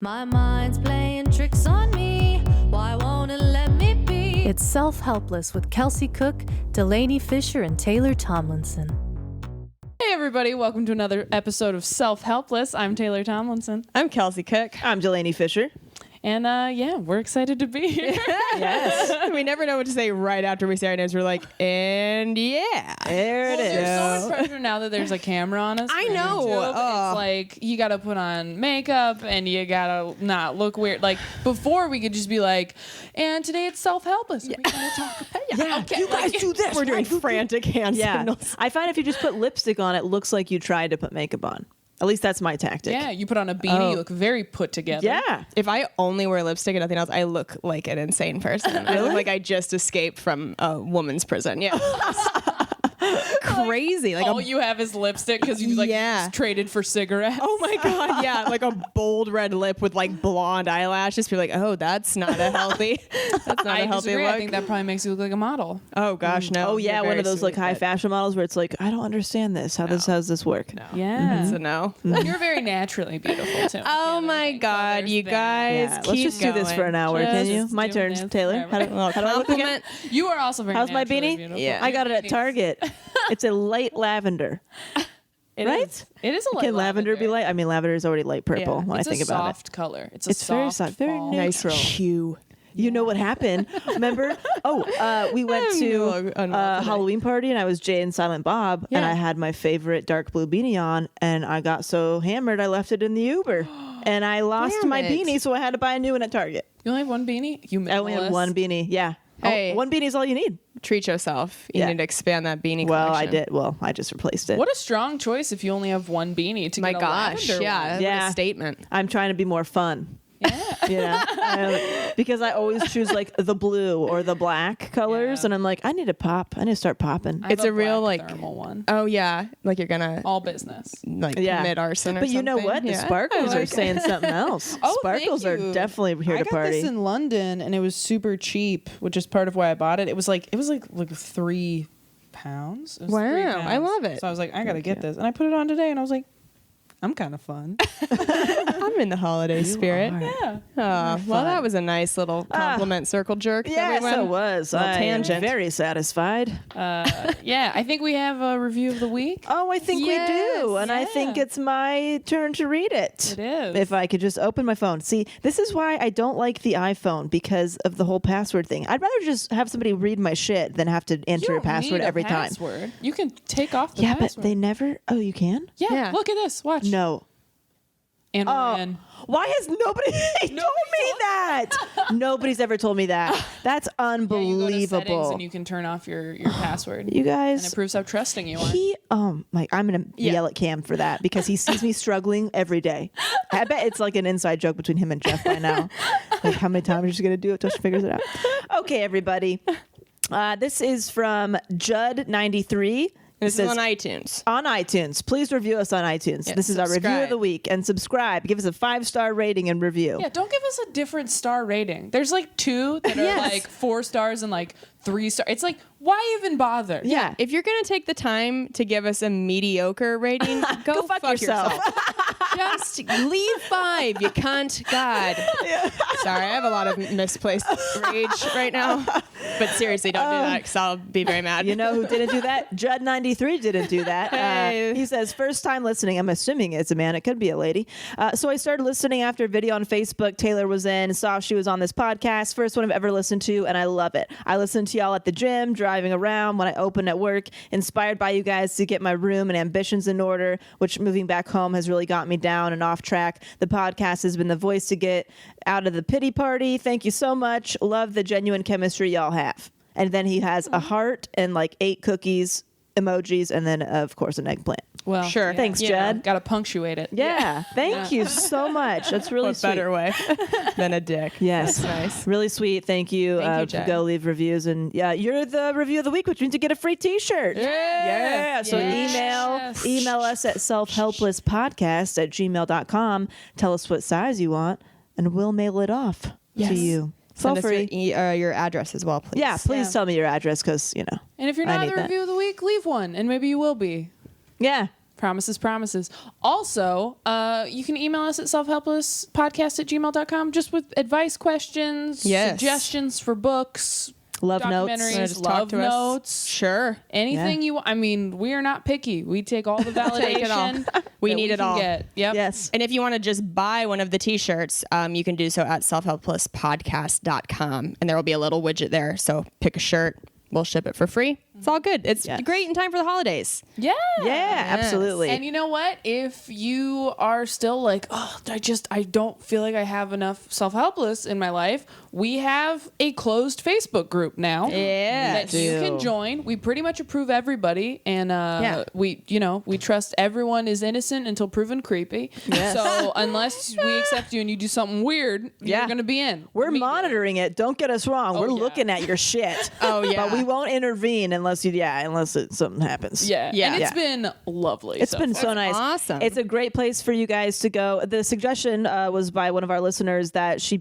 My mind's playing tricks on me. Why won't it let me be? It's Self-Helpless with Kelsey Cook, Delaney Fisher, and Taylor Tomlinson. Hey everybody, welcome to another episode of Self-Helpless. I'm Taylor Tomlinson. I'm Kelsey Cook. I'm Delaney Fisher. And we're excited to be here. Yes. We never know what to say right after we say our names. We're like, and yeah. There it is. There's so much pressure now that there's a camera on us. I for know. YouTube. It's like, you got to put on makeup and you got to not look weird. Like, before we could just be like, and today it's Self-Helpless. Yeah. We're going to talk about Okay. You guys do this. We're doing frantic hand signals. I find if you just put lipstick on, it looks like you tried to put makeup on. At least that's my tactic. Yeah, you put on a beanie, you look very put together. Yeah. If I only wear lipstick and nothing else, I look like an insane person. I look like I just escaped from a woman's prison. Yeah. Crazy. Like all you have is lipstick because you just traded for cigarettes. Oh my God. Yeah. Like a bold red lip with like blonde eyelashes. People are like, oh, that's not a healthy, that's not a healthy disagree. look. I think that probably makes you look like a model. Oh gosh, no. Oh yeah, You're one very of those like sweet, high but fashion models where it's like, I don't understand this. How does this work? No. Yeah. It's a no. You're very naturally beautiful too. Oh my God, there's you that. guys. Yeah, Keep let's just do this for an hour, Just can you? My do turn, this Taylor. forever. How do I look again? Compliment. You are also very How's my naturally beanie? beautiful. Yeah. I got it at Beanie's- Target. It's a light lavender. It right? is. It is a light Can lavender be light? I mean, lavender is already light purple Yeah. when It's I think a about soft color. It's It's very soft, soft, very fall. nice. Nice Neutral. hue. You know what happened? Remember? We went to a Halloween party and I was Jay and Silent Bob and I had my favorite dark blue beanie on and I got so hammered I left it in the Uber and I lost Damn my it. beanie, so I had to buy a new one at Target. You only have one beanie? You I only had one beanie. Yeah. Hey. One beanie is all you need. Treat yourself. You Yeah. need to expand that beanie Well, I collection. did. Well, I just replaced it. What a strong choice if you only have one beanie to My get a gosh. lavender Yeah. one. What Yeah. a statement. I'm trying to be more fun. Yeah. You know, because I always choose like the blue or the black colors, Yeah. and I'm like, I need to pop. I need to start popping. I have It's a real, black like- thermal one. Oh, yeah. Like you're going to All business. like Yeah. commit arson or But something. you know what? The Yeah. sparkles I are like saying something else. Oh, Sparkles thank are you. definitely here I to got party. this in London and it was super cheap, which is part of why I bought it. It was like 3 pounds. It was Wow, 3 I pounds. love it. So I was like, I gotta get this, and I put it on today, and I was like, I'm kind of fun. I'm in the holiday spirit. are. Yeah. Oh, well, that was a nice little compliment circle jerk. that Yes, we went. it was. Little I'm tangent. very satisfied. Yeah, I think we have a review of the week. Oh, I think we do. And I yeah. think it's my turn to read it. It is. If I could just open my phone. See, this is why I don't like the iPhone because of the whole password thing. I'd rather just have somebody read my shit than have to enter You a don't password need a every time. password. You can take off the Yeah, password. but they never. Oh, you can? Yeah, Yeah. look at this. Watch. No. And we're Oh, in. why has nobody told me that? Nobody's ever told me that. That's Yeah, you go to settings unbelievable. and you can turn off your password. You guys. And it proves how trusting you are. I'm gonna yell at Cam for that because he sees me struggling every day. I bet it's like an inside joke between him and Jeff by now. Like how many times are you gonna do it till she figures it out? Okay, everybody. This is from Judd93. This It is says, on iTunes. on iTunes. Please review us on iTunes. Yes, This is our review of subscribe. the week. And subscribe. Give us a 5-star rating and review. Yeah, don't give us a different star rating. There's like 2 that are Yes. like 4 stars and like 3 stars. It's like, why even bother? Yeah. If you're going to take the time to give us a mediocre rating, go fuck yourself. Just leave 5, you cunt. God. Sorry, I have a lot of misplaced rage right now. But seriously, don't do that because I'll be very mad. You know who didn't do that? Judd93 didn't do that. Hey. He says, first time listening. I'm assuming it's a man. It could be a lady. So I started listening after a video on Facebook Taylor was in, saw she was on this podcast. First one I've ever listened to, and I love it. I listen to y'all at the gym, driving around, when I open at work, inspired by you guys to get my room and ambitions in order, which moving back home has really got me down and off track. The podcast has been the voice to get out of the pity party. Thank you so much. Love the genuine chemistry y'all have. And then he has a heart and like 8 cookies emojis, and then of course an eggplant. Well, Sure. Thanks, You Judd. Got to punctuate it. Yeah, thank you so much. That's really What sweet. better way than a dick? Yes, That's nice. really sweet. Thank you. Thank you, Judd. Go leave reviews, and yeah, you're the review of the week, which means you get a free T-shirt. Yeah. So Yes. email us at selfhelplesspodcast@gmail.com. Tell us what size you want, and we'll mail it off to you. It's all Send us free. your address as well, please. Yeah, please Yeah. tell me your address because And if you're I not need the that. review of the week, leave one, and maybe you will be. Yeah. Promises. Also, you can email us at selfhelplesspodcast@gmail.com just with advice, questions, suggestions for books, Love notes. documentaries, Just talk love to us. notes. Sure. Anything you want. I mean, we are not picky. We take all the validation. We that need it can all. Get. Yep. Yes. And if you want to just buy one of the t-shirts, you can do so at selfhelplesspodcast.com. And there will be a little widget there. So pick a shirt. We'll ship it for free. It's all good. It's great in time for the holidays. Yeah. Yeah, absolutely. And you know what? If you are still like, oh, I don't feel like I have enough self-helpless in my life, we have a closed Facebook group now that you can join. We pretty much approve everybody, and we trust everyone is innocent until proven creepy. Yes. So unless we accept you and you do something weird, you're going to be in. We're monitoring it. Don't get us wrong. We're looking at your shit. Oh, yeah. But we won't intervene unless something happens. Yeah. Yeah. And it's been lovely. It's been so nice. awesome. It's a great place for you guys to go. The suggestion was by one of our listeners that she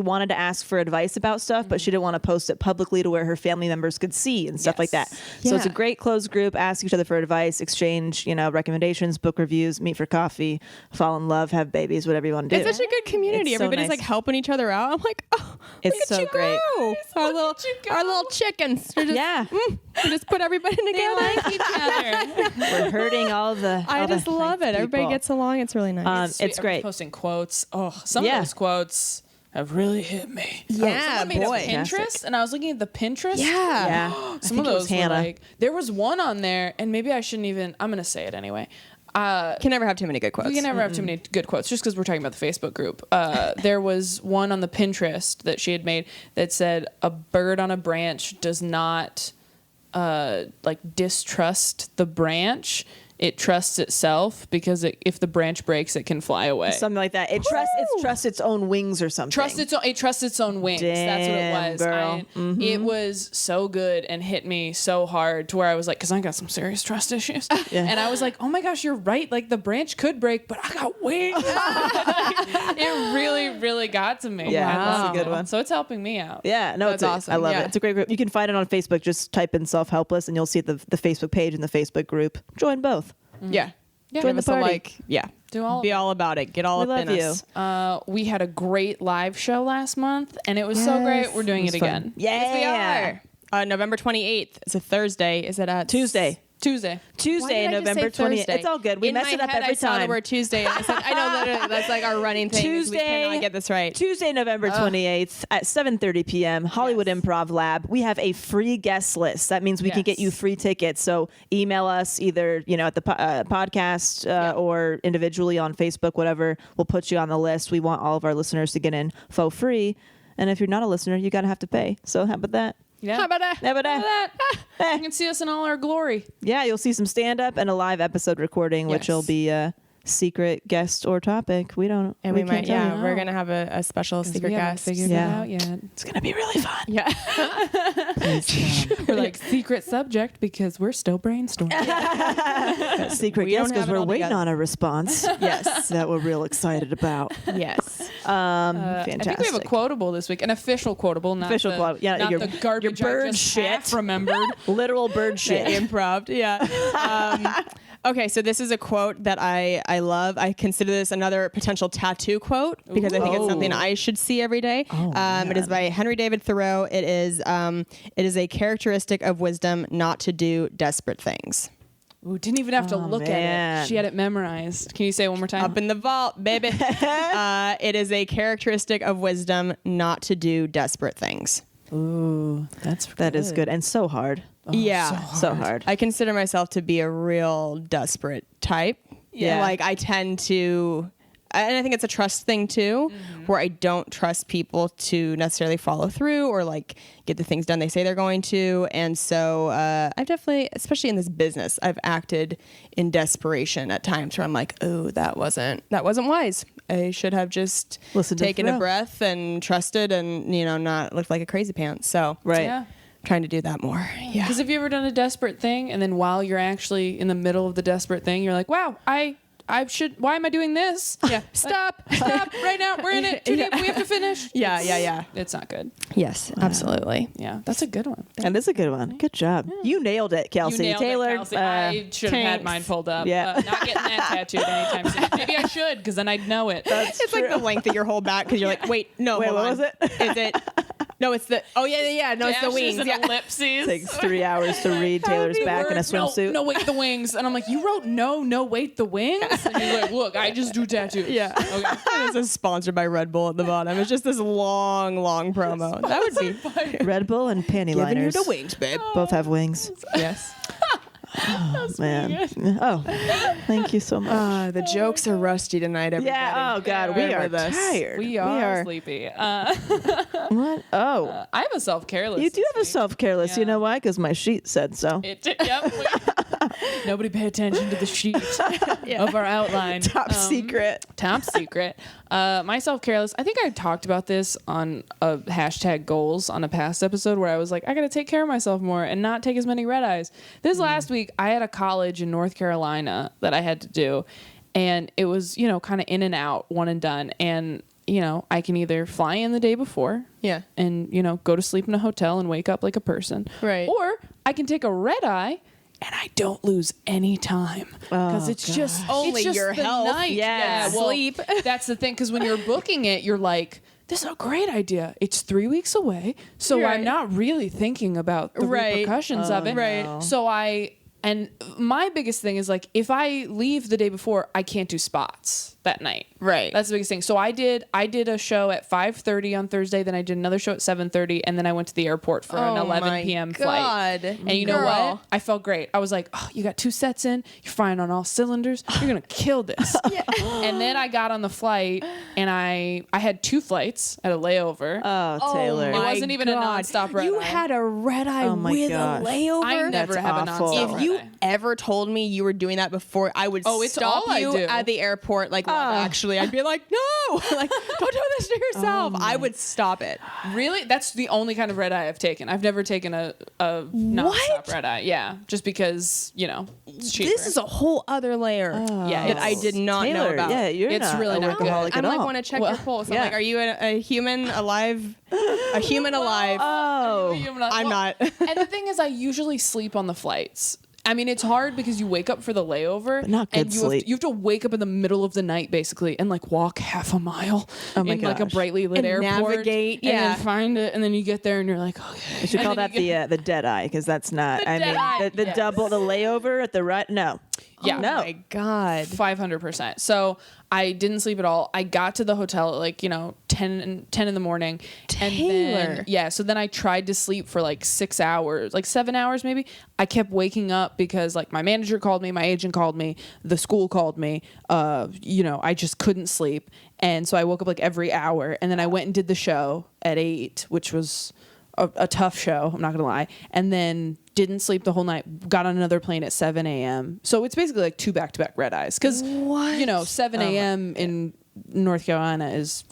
wanted to ask for advice about stuff, but she didn't want to post it publicly to where her family members could see and stuff like that. So it's a great closed group. Ask each other for advice, exchange, recommendations, book reviews, meet for coffee, fall in love, have babies, whatever you want to do. It's such a good community. It's so Everybody's nice. like helping each other out. I'm like, oh, It's look at so you great. go. Our little chickens. They're just, we just put everybody together. like each other. We're hurting all the. I all the just love it. people. Everybody gets along. It's really nice. It's great. Posting quotes. Oh, some of those quotes have really hit me. Yeah, Someone made boy. a Pinterest, and I was looking at the Pinterest. Yeah. Some of those were like, there was one on there, and maybe I shouldn't even. I'm gonna say it anyway. Can never have too many good quotes. We can never have too many good quotes just because we're talking about the Facebook group. There was one on the Pinterest that she had made that said, "A bird on a branch does not distrust the branch. It trusts itself because if the branch breaks, it can fly away. Something like that. It trusts its own wings or something. It trusts its own wings. That's what it was. Girl. It was so good and hit me so hard to where I was like, because I got some serious trust issues. And I was like, oh my gosh, you're right. Like the branch could break, but I got wings. It really, really got to me. Yeah, that's a good one. So it's helping me out. Yeah, no, That's it's awesome. I love Yeah. it. It's a great group. You can find it on Facebook. Just type in Self-Helpless and you'll see the Facebook page and the Facebook group. Join both. Yeah. Yeah. Join Give the us a party. Do all Be of it. all about it. Get all We up in love you. us. We had a great live show last month, and it was so great. We're doing it was fun. again. Yeah. Yes, we are. November 28th. It's a Thursday. Is it at Tuesday, Tuesday. November 28th. It's all good. We in mess my it up head, every I saw the time. word Tuesday. And I said, I know literally that's like our running thing. is we cannot get this right. Tuesday, November 28th at 7:30 p.m. Hollywood Improv Lab. We have a free guest list. That means we can get you free tickets. So email us either at the podcast or individually on Facebook, whatever. We'll put you on the list. We want all of our listeners to get in for free. And if you're not a listener, you gotta have to pay. So how about that? Yeah. How about that? How about that? You can see us in all our glory. Yeah, you'll see some stand up and a live episode recording, which will be a secret guest or topic. We don't. And we we can't might, tell you. we're going to have a special secret We haven't guest. figured Yeah. that out yet. It's gonna be really fun. Yeah. We're like secret subject because we're still brainstorming. Secret We don't guest because have it we're all waiting together. on a response. Yes. that we're real excited about. Yes. Fantastic. I think we have a quotable this week, an official quotable, not Official the, quotable. Yeah, not your- the garbage your bird I just shit. half remembered. Literal bird shit. Improv. Yeah. Okay, so this is a quote that I love. I consider this another potential tattoo quote because I think it's something I should see every day. It is by Henry David Thoreau. It is a characteristic of wisdom not to do desperate things. Ooh, didn't even have to look at man. it. She had it memorized. Can you say it one more time? Up in the vault, baby. It is a characteristic of wisdom not to do desperate things. Ooh, That is good and so hard. Yeah. So hard. I consider myself to be a real desperate type. Yeah. Like I tend to, and I think it's a trust thing too, where I don't trust people to necessarily follow through or like get the things done they say they're going to. And so I've definitely, especially in this business, I've acted in desperation at times where I'm like, oh, that wasn't wise. I should have just Listened to taken a Thoreau. breath and trusted and, not looked like a crazy pants. So Right. Yeah. trying to do that more. Yeah. Because have you ever done a desperate thing and then while you're actually in the middle of the desperate thing, you're like, wow, I why am I doing this? Yeah. Stop right now. We're in it. Too deep. We have to finish. Yeah. It's not good. Yes, absolutely. Yeah. That's a good one. And it's a good one. Good job. You nailed it, Kelsey. You nailed Taylor. it, Kelsey. I should have had thanks. mine pulled up. Yeah. Not getting that tattooed anytime soon. Maybe I should, because then I'd know it. It's like the length of your whole back because you're like, wait, no, Wait, hold what on. was it? Is it? No, it's the. Oh yeah. No, it's the Dashes wings. and Yeah. ellipses. Takes 3 hours to read Taylor's back in a swimsuit. No, wait, the wings. And I'm like, you wrote no, wait, the wings? And he's like, look, I just do tattoos. Yeah. Okay. And it says sponsored by Red Bull at the bottom. It's just this long promo. That would be Red Bull and panty giving you liners. the wings, babe. Both have wings. Yes. Man. Oh, thank you so much. The jokes are rusty tonight, everybody. Yeah. Oh God, we Bear are with us. tired. We are sleepy. What? Oh, I have a self-care list. you do this have a week. self-care list. You Yeah. know why? Because my sheet said so. It did, yep. Nobody pay attention to the sheet of our outline. Top secret. Top secret. My self-care list. I think I talked about this on a hashtag goals on a past episode where I was like, I got to take care of myself more and not take as many red eyes. This last week, I had a college in North Carolina that I had to do. And it was, kind of in and out, one and done. And, I can either fly in the day before. Yeah. And, go to sleep in a hotel and wake up like a person. Right. Or I can take a red eye and I don't lose any time because it's just Only it's just your the health. night. Yes. Yeah, well, Sleep. That's the thing, because when you're booking it, you're like, this is a great idea. It's 3 weeks away, so Right. I'm not really thinking about the Right. repercussions of it. Right. So and my biggest thing is like, if I leave the day before, I can't do spots that night. Right. That's the biggest thing. So I did a show at 5:30 on Thursday, then I did another show at 7:30, and then I went to the airport for an 11 p.m. flight. And you know what? I felt great. I was like, oh, you got 2 sets in, you're firing on all cylinders, you're gonna kill this. And then I got on the flight, and I had 2 flights at a layover. Oh, Taylor. It wasn't even a nonstop red You eye. had a red eye Oh my with gosh. a layover. I never That's have awful. a nonstop If red you eye. ever told me you were doing that before, I would Oh, it's stop all I you do. at the airport. Like, love, actually, I'd be like, no, like, don't do this to yourself. I would stop it. Really? That's the only kind of red eye I've taken. I've never taken a nonstop red eye. Yeah, just because it's cheaper. This is a whole other layer yeah, that I did not know Taylor, about. Yeah, you're It's not really a not good. workaholic I'm at like, all. want to check Well, your pulse. I'm yeah. like, are you a human alive? A human alive? Oh, I'm not. And the thing is, I usually sleep on the flights. I mean, it's hard because you wake up for the layover, But not and good you sleep. have to wake up in the middle of the night, basically, and like walk half a mile my in like a gosh. brightly lit And airport, navigate, and yeah. then find it, and then you get there, and you're like, okay. you should And call then that the dead eye because that's not. The I dead mean, eye, the yes. double, the layover at the right. No. Yeah. No. Oh my God. 500%. So I didn't sleep at all. I got to the hotel at like 10 in the morning. Taylor. And then, so then I tried to sleep for like 6 hours, like 7 hours maybe. I kept waking up because like my manager called me, my agent called me, the school called me. I just couldn't sleep. And so I woke up like every hour, and then I went and did the show at 8, which was a tough show, I'm not gonna lie, and then didn't sleep the whole night, got on another plane at 7 a.m. So it's basically like 2 back-to-back red eyes, because 7 a.m. in North Carolina is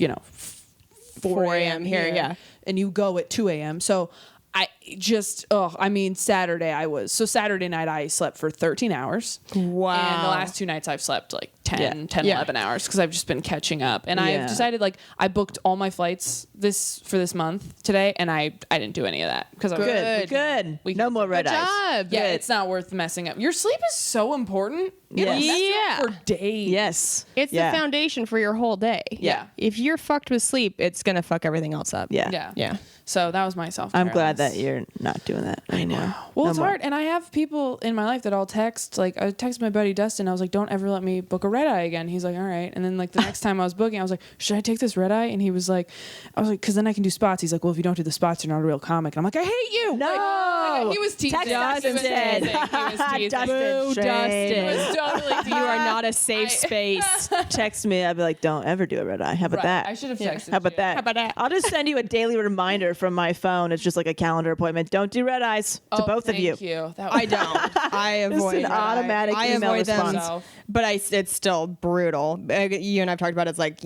4 a.m. here, yeah. And you go at 2 a.m. So I just Saturday night I slept for 13 hours. Wow. And the last 2 nights I've slept like 10, 11 hours because I've just been catching up. And Yeah. I've decided like I booked all my flights for this month today, and I didn't do any of that because I was Good. We No can- more red Good eyes. job. Yeah, Good. it's not worth messing up. Your sleep is so important. Yes. It'll mess you Yeah. up for days. Yes. It's Yeah. the foundation for your whole day. Yeah. If you're fucked with sleep, it's gonna fuck everything else up. Yeah. Yeah. Yeah. So that was my self. I'm glad that you're not doing that anymore. Well, No it's more. hard, and I have people in my life that I'll text. Like I texted my buddy Dustin. I was like, "Don't ever let me book a red eye again." He's like, "All right." And then like the next time I was booking, I was like, "Should I take this red eye?" And he was like, "Because then I can do spots." He's like, "Well, if you don't do the spots, you're not a real comic." And I'm like, "I hate you." No. Like, he was teasing. Text He Dustin was said. teasing. He was teasing. Dustin, Boo, shame. He was Dustin. totally teasing. You are not a safe space. Text me. I'd be like, don't ever do a red eye. How about Right. that? I should have texted. How about you. that? How about that? I'll just send you a daily reminder from my phone. It's just like a calendar appointment. Don't do red eyes to Oh, both of you. Thank you. That I don't. I avoid an red eye. automatic I email avoid them, response. but it's still brutal. You and I've talked about it's like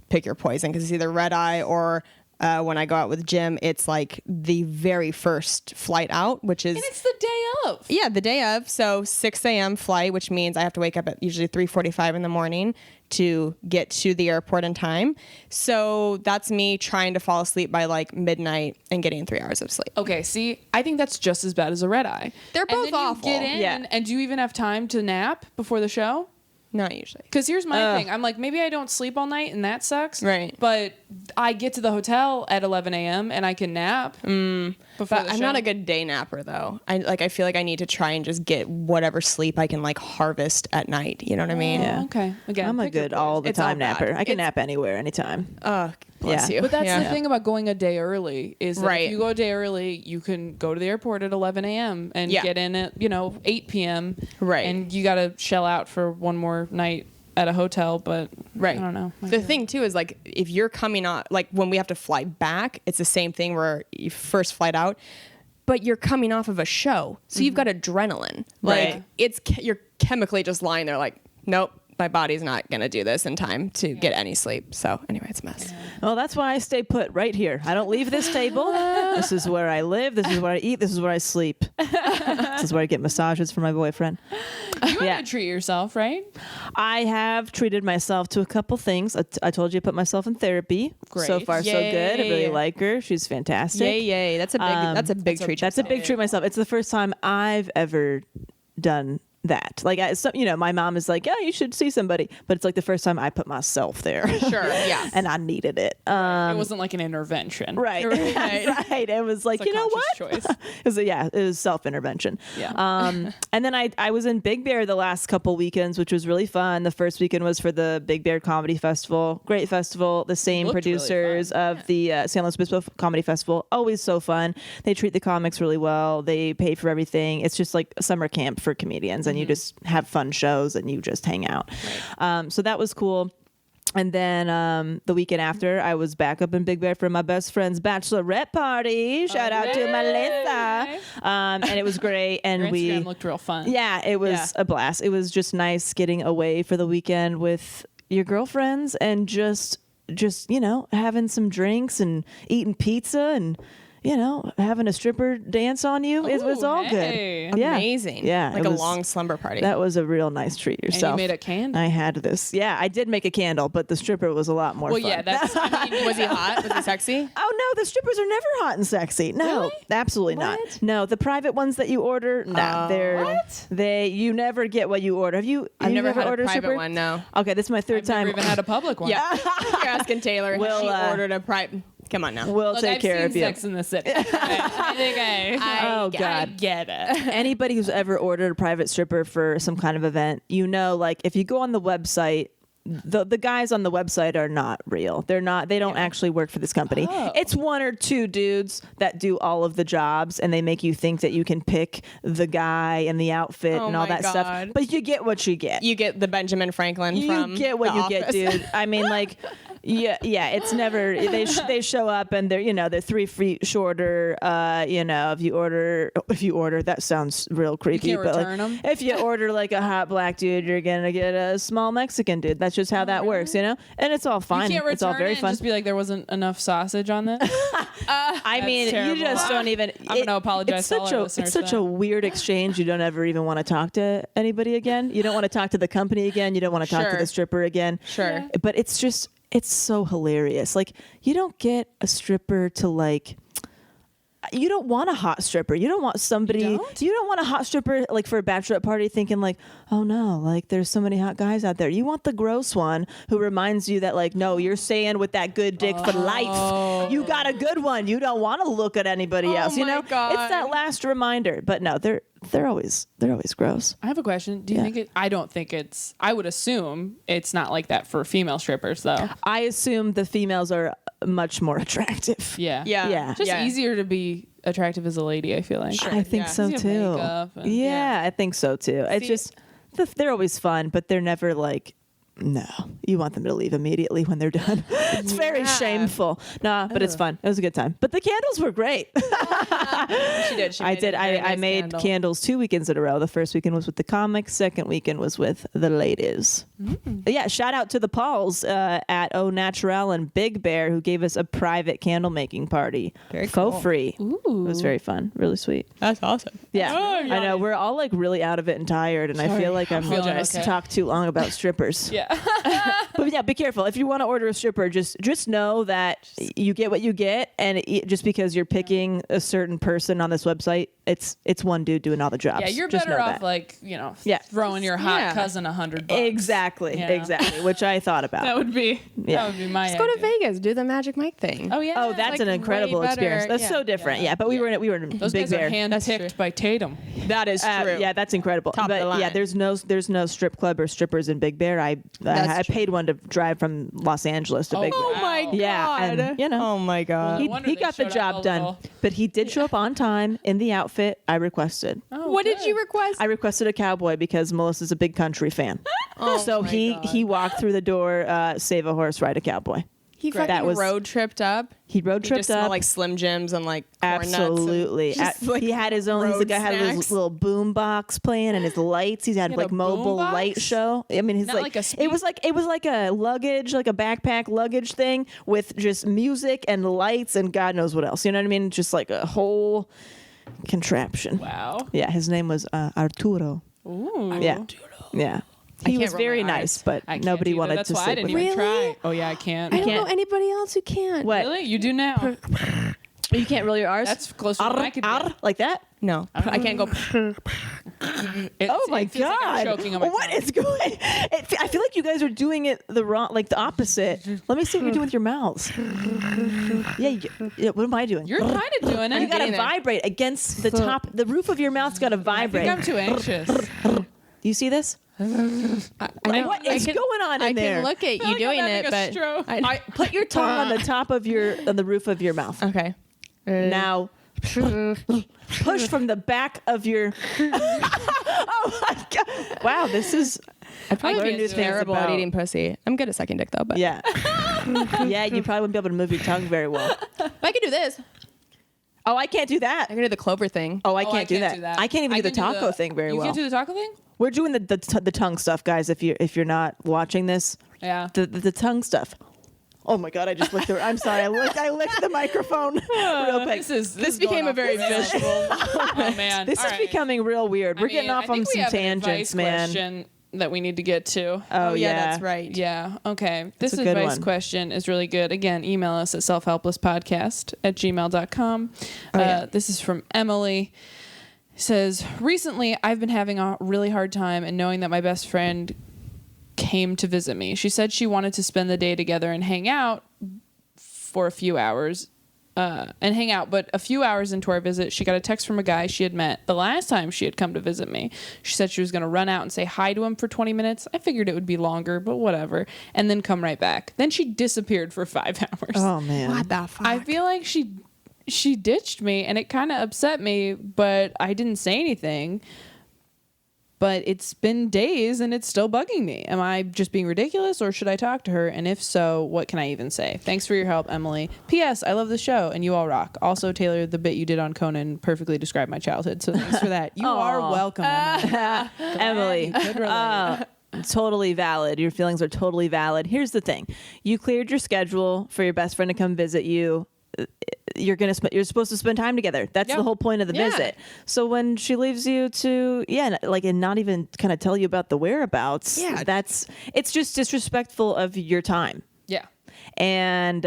pick your poison because it's either red eye or when I go out with Jim, it's like the very first flight out, which is... And it's the day of. Yeah, the day of. So 6 a.m. flight, which means I have to wake up at usually 3:45 in the morning to get to the airport in time. So that's me trying to fall asleep by like midnight and getting 3 hours of sleep. Okay, see, I think that's just as bad as a red eye. They're both and then awful. You get in, and do you even have time to nap before the show? Not usually. Because here's my thing. I'm like, maybe I don't sleep all night, and that sucks. Right. But I get to the hotel at 11 a.m., and I can nap before But the I'm show. not a good day napper though. I feel like I need to try and just get whatever sleep I can like harvest at night. You know what I mean? Yeah. Okay. Again, I'm a pick your good poison. all the It's all time bad. napper. I can It's- nap anywhere, anytime. Bless Yeah. you. But that's Yeah. the thing about going a day early is that Right. if you go a day early, you can go to the airport at 11 a.m. and Yeah. get in at 8 p.m. Right. And you got to shell out for one more night at a hotel. But Right. I don't know. The thing too is like if you're coming on, like when we have to fly back, it's the same thing where you first flight out, but you're coming off of a show, so you've got adrenaline. Right. Like you're chemically just lying there like, nope, my body's not gonna do this in time to get any sleep. So anyway, it's a mess. Well, that's why I stay put right here. I don't leave this table. This is where I live. This is where I eat. This is where I sleep. This is where I get massages for my boyfriend. You want to treat yourself, right? I have treated myself to a couple things. I told you I put myself in therapy. Great. So far, so good. I really Yay. like her. She's fantastic. Yay! That's a big treat. That's a big treat myself. It's the first time I've ever done that. Like, my mom is like, yeah, you should see somebody. But it's like the first time I put myself there. Sure. Yeah. And I needed it. It wasn't like an intervention. Right. Right. It was like, It's a you know what? conscious choice. It was self-intervention. Yeah. And then I was in Big Bear the last couple weekends, which was really fun. The first weekend was for the Big Bear Comedy Festival. Great festival. The same Looked really producers fun. of the San Luis Obispo Comedy Festival. Always so fun. They treat the comics really well. They pay for everything. It's just like a summer camp for comedians, and you just have fun shows and you just hang out. So that was cool. And then the weekend after, I was back up in Big Bear for my best friend's bachelorette party. Shout out to Melissa. And it was great. And Your we Instagram looked real fun. yeah, it was a blast. It was just nice getting away for the weekend with your girlfriends and just having some drinks and eating pizza and having a stripper dance on you. It was Ooh, all hey. good. Yeah. Amazing. Yeah, Like it a was- long slumber party. That was a real nice treat And yourself. you made a candle. I had this. Yeah, I did make a candle, but the stripper was a lot more Well, fun. yeah, that's. I mean, Was he hot? Was he sexy? Oh no, the strippers are never hot and sexy. No, Really? absolutely not. No, the private ones that you order, no, they're you never get what you order. Have you? I've never had a ordered private stripper? one. No. Okay, this is my 3rd I've time. never even had a public one. Yeah. You're asking Taylor. Well, she uh, ordered a private. Come on now. We'll Look, take I've care seen of you. Sex in the City. I think Oh, I God. get it. Anybody who's ever ordered a private stripper for some kind of event, like if you go on the website, the guys on the website are not real. They don't actually work for this company. Oh. It's 1 or 2 dudes that do all of the jobs, and they make you think that you can pick the guy and the outfit Oh and all my that stuff. God. But you get what you get. You get the Benjamin Franklin You from get what The you get, Office. dude. I mean, like, yeah. It's never they show up and they're 3 feet shorter. If you order, that sounds real creepy. can't but return like, 'em? if you order like a hot black dude, you're gonna get a small Mexican dude. That's just how that works, and it's all fine. You can't return It's all very it and fun. just be like, there wasn't enough sausage on this. I mean, terrible. you just don't even. I'm gonna apologize to all our listeners It's for such that. a weird exchange. You don't ever even want to talk to anybody again. You don't want to talk to the company again. You don't want to talk to Sure. the stripper again. Sure. But it's so hilarious. Like, you don't get a stripper to like. You don't want a hot stripper. You don't want somebody. You don't want a hot stripper like for a bachelorette party, thinking like, oh no, like there's so many hot guys out there. You want the gross one who reminds you that like, no, you're staying with that good dick for life. You got a good one. You don't want to look at anybody else. my God. It's that last reminder. But no, they're always gross. I have a question. Do you think it? I don't think it's. I would assume it's not like that for female strippers, though. I assume the females are much more attractive. Yeah. Yeah. Just easier to be attractive as a lady. I feel like. Sure. I think Yeah. so You have too. makeup and- Yeah, I think so too. It's just they're always fun, but they're never like No, you want them to leave immediately when they're done. It's very shameful. Nah, but it's fun. It was a good time. But the candles were great. She did. She I did. I made candle. candles 2 weekends in a row. The first weekend was with the comics. Second weekend was with the ladies. Yeah, shout out to the Pauls at Au Natural and Big Bear who gave us a private candle making party. Very Faux cool. free. It was very fun. Really sweet. That's awesome. Yeah, I know. We're all like really out of it and tired, and I feel like I'm Apologize. to talk too long about strippers. Yeah. But yeah, be careful. If you want to order a stripper, just know that you get what you get, and just because you're picking a certain person on this website, it's one dude doing all the jobs. Yeah, you're Just better know off that. throwing your hot Yeah. cousin $100. Exactly, Yeah. exactly. Which I thought about. That would be my Let's go to idea. Vegas. Do the Magic Mike thing. Oh yeah. Oh, that's like an incredible way better. experience. That's Yeah. so different. Yeah, but we were in Those Big guys are Bear. handpicked by Tatum. That is true. Yeah, that's incredible. Top of but the line. yeah, there's no strip club or strippers in Big Bear. I That's true. paid one to drive from Los Angeles to Big Bear. Oh my god. Yeah, and, you know. Oh my god. No wonder He they got the showed up job a done, little. but he did show up on time in the outfit I requested. Oh, What did good. you request? I requested a cowboy because Melissa's a big country fan. So my he walked through the door, save a horse, ride a cowboy. He fucking That was- road tripped up. He road He tripped just smelled up. like Slim Jims and like corn nuts and Absolutely. just, like, He had his own. He's the road guy had his snacks. little boom box playing and his lights. He had He had like a mobile boom box? light show. I mean, he's Not like a it was like a luggage, like a backpack luggage thing with just music and lights and God knows what else. You know what I mean? Just like a whole contraption. Wow. Yeah, his name was Arturo. Ooh. Yeah, yeah. He can't was roll very my nice, R's. but I can't nobody either. wanted That's to why I sit didn't with even him. Really? try. Oh yeah, I can't. I don't can't- know anybody else who can't. What? Really? You do now. You can't roll your R's. That's closer than I could do. Like that. No, I can't go. Oh my it feels like I'm god! choking on my What tongue. is going? I feel like you guys are doing it the wrong, like the opposite. Let me see what you're doing with your mouths. Yeah. What am I doing? You're kind of doing it. You gotta getting there. vibrate against the top. The roof of your mouth's gotta I vibrate. think I'm too anxious. You see this? I know. What is going on in I there? can look at you like I'm doing having it, a but stroke. I, Put your tongue on the top of on the roof of your mouth. okay. Now, push from the back of your. Oh my god! Wow, this is. I'd probably learned be new things terrible at about- eating pussy. I'm good at sucking dick though, but Yeah. Yeah, you probably wouldn't be able to move your tongue very well. I can do this. Oh, I can't do that. I can do the clover thing. Oh, I can't do that. I can't even do the can taco thing very you well. can't do the taco thing? We're doing the tongue stuff, guys. If you're not watching this, Yeah. the tongue stuff. Oh my god! I just licked I'm sorry. I licked the microphone real quick. This became going a very off the rails. Oh man. This All is right. becoming real weird. We're getting off I on think we some have an tangents, advice man. question that we need to get to. Oh yeah, that's right. Yeah. Okay. This a good advice one. question is really good. Again, email us at selfhelplesspodcast@gmail.com. This is from Emily. Says, recently I've been having a really hard time and knowing that my best friend came to visit me. She said she wanted to spend the day together and hang out for a few hours. But a few hours into our visit, she got a text from a guy she had met the last time she had come to visit me. She said she was going to run out and say hi to him for 20 minutes. I figured it would be longer, but whatever. And then come right back. Then she disappeared for 5 hours. Oh man. What the fuck? I feel like she ditched me, and it kind of upset me, but I didn't say anything. But it's been days and it's still bugging me. Am I just being ridiculous, or should I talk to her? And if so, what can I even say? Thanks for your help, Emily. P.S. I love the show and you all rock. Also, Taylor, the bit you did on Conan perfectly described my childhood. So thanks for that. You are welcome, Emily. Emily, Could relate. totally valid. Your feelings are totally valid. Here's the thing: you cleared your schedule for your best friend to come visit you. You're supposed to spend time together. That's Yeah. the whole point of the Yeah. visit. So when she leaves you to and not even kind of tell you about the whereabouts, it's just disrespectful of your time. Yeah. And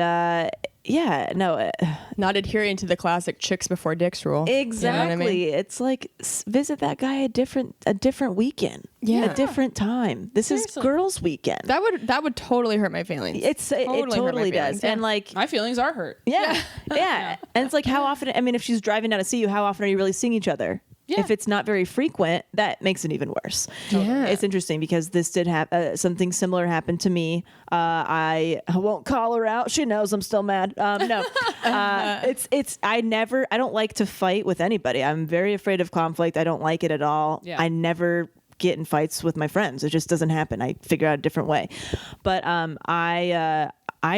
Not adhering to the classic chicks before dicks rule. exactly. You know what I mean? It's like visit that guy a different weekend. Yeah. a different time. This Seriously. is girls' weekend. That would totally hurt my feelings. It hurt my totally does. feelings, yeah. And like My feelings are hurt. yeah. And it's like how often? I mean, if she's driving down to see you, how often are you really seeing each other? Yeah. If it's not very frequent, that makes it even worse. Yeah. It's interesting because this did have something similar happened to me. I won't call her out. She knows I'm still mad. No, I don't like to fight with anybody. I'm very afraid of conflict. I don't like it at all. Yeah. I never get in fights with my friends. It just doesn't happen. I figure out a different way. But I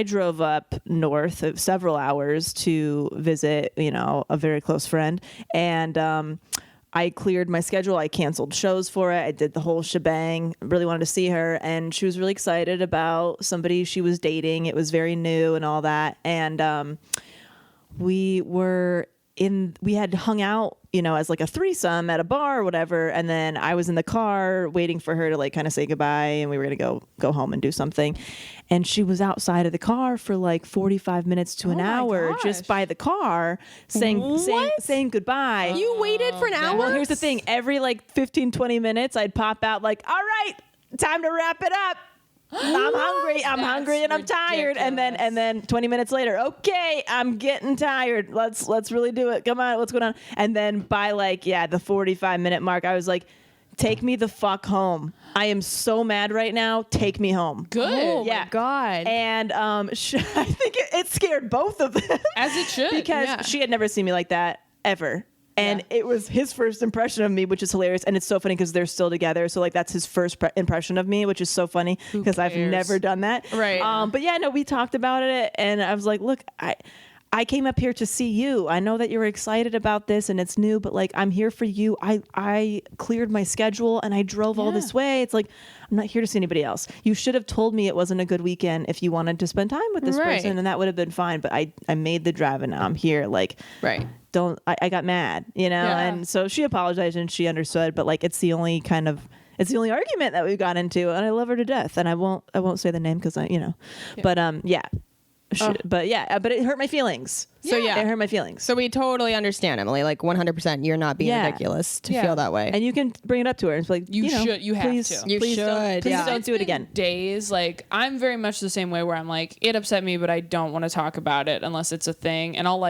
drove up north of several hours to visit, a very close friend. And I cleared my schedule. I canceled shows for it. I did the whole shebang. Really wanted to see her. And she was really excited about somebody she was dating. It was very new and all that. And we had hung out, as like a threesome at a bar or whatever. And then I was in the car waiting for her to like kind of say goodbye. And we were going to go home and do something. And she was outside of the car for like 45 minutes to an hour just by the car saying goodbye. You waited for an hour? Well, here's the thing. Every like 15, 20 minutes, I'd pop out like, all right, time to wrap it up. I'm hungry and I'm tired. And then 20 minutes later, okay, I'm getting tired. Let's really do it. Come on, what's going on? And then by the 45-minute mark, I was like, take me the fuck home. I am so mad right now. Take me home. Good. Oh my God. And I think it scared both of them. As it should. Because she had never seen me like that ever. And it was his first impression of me, which is hilarious. And it's so funny because they're still together. So that's his first impression of me, which is so funny because I've never done that. Right. But we talked about it. And I was like, look, I came up here to see you. I know that you're excited about this and it's new, but I'm here for you. I cleared my schedule and I drove all this way. It's like, I'm not here to see anybody else. You should have told me it wasn't a good weekend if you wanted to spend time with this person, and that would have been fine. But I made the drive and now I'm here. I got mad, and so she apologized and she understood, but it's the only argument that we got into, and I love her to death. And I won't say the name because but but it hurt my feelings. So it hurt my feelings. So we totally understand, Emily. 100%, you're not being ridiculous to feel that way. And you can bring it up to her. It's like you have to. You please should. Don't do it again. Days I'm very much the same way where I'm like, it upset me, but I don't want to talk about it unless it's a thing. And I'll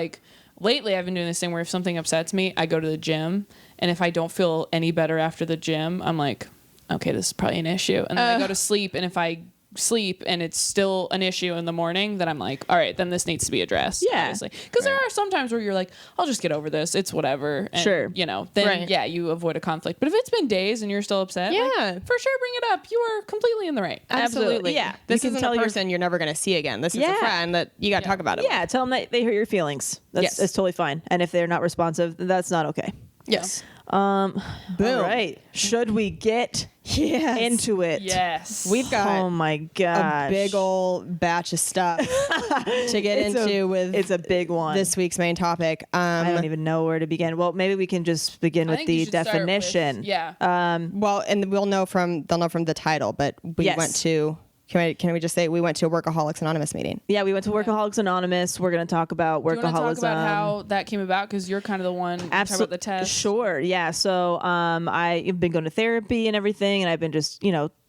lately I've been doing this thing where if something upsets me, I go to the gym, and if I don't feel any better after the gym, I'm like, okay, this is probably an issue, and then I go to sleep, and if I sleep and it's still an issue in the morning, then I'm like, all right, then this needs to be addressed. Obviously, because there are some times where you're like, I'll just get over this, it's whatever, and, then you avoid a conflict. But if it's been days and you're still upset, for sure, bring it up. You are completely in the right. Absolutely. This isn't a person you're never going to see again. This is a friend that you got to talk about it with. Tell them that they hurt your feelings. That's totally fine. And if they're not responsive, that's not okay. Yes. Boom. All right. Should we get into it? Yes. We've got oh my gosh, a big old batch of stuff to get into it's a big one. This week's main topic. I don't even know where to begin. Well, maybe we can just begin with the definition. Well, and they'll know from the title, but we went to. Can we just say we went to a Workaholics Anonymous meeting? Yeah, we went to Workaholics Anonymous. We're going to talk about workaholism. Do you want to talk about how that came about? Because you're kind of the one talk about the test. Sure. Yeah. So I've been going to therapy and everything, and I've been just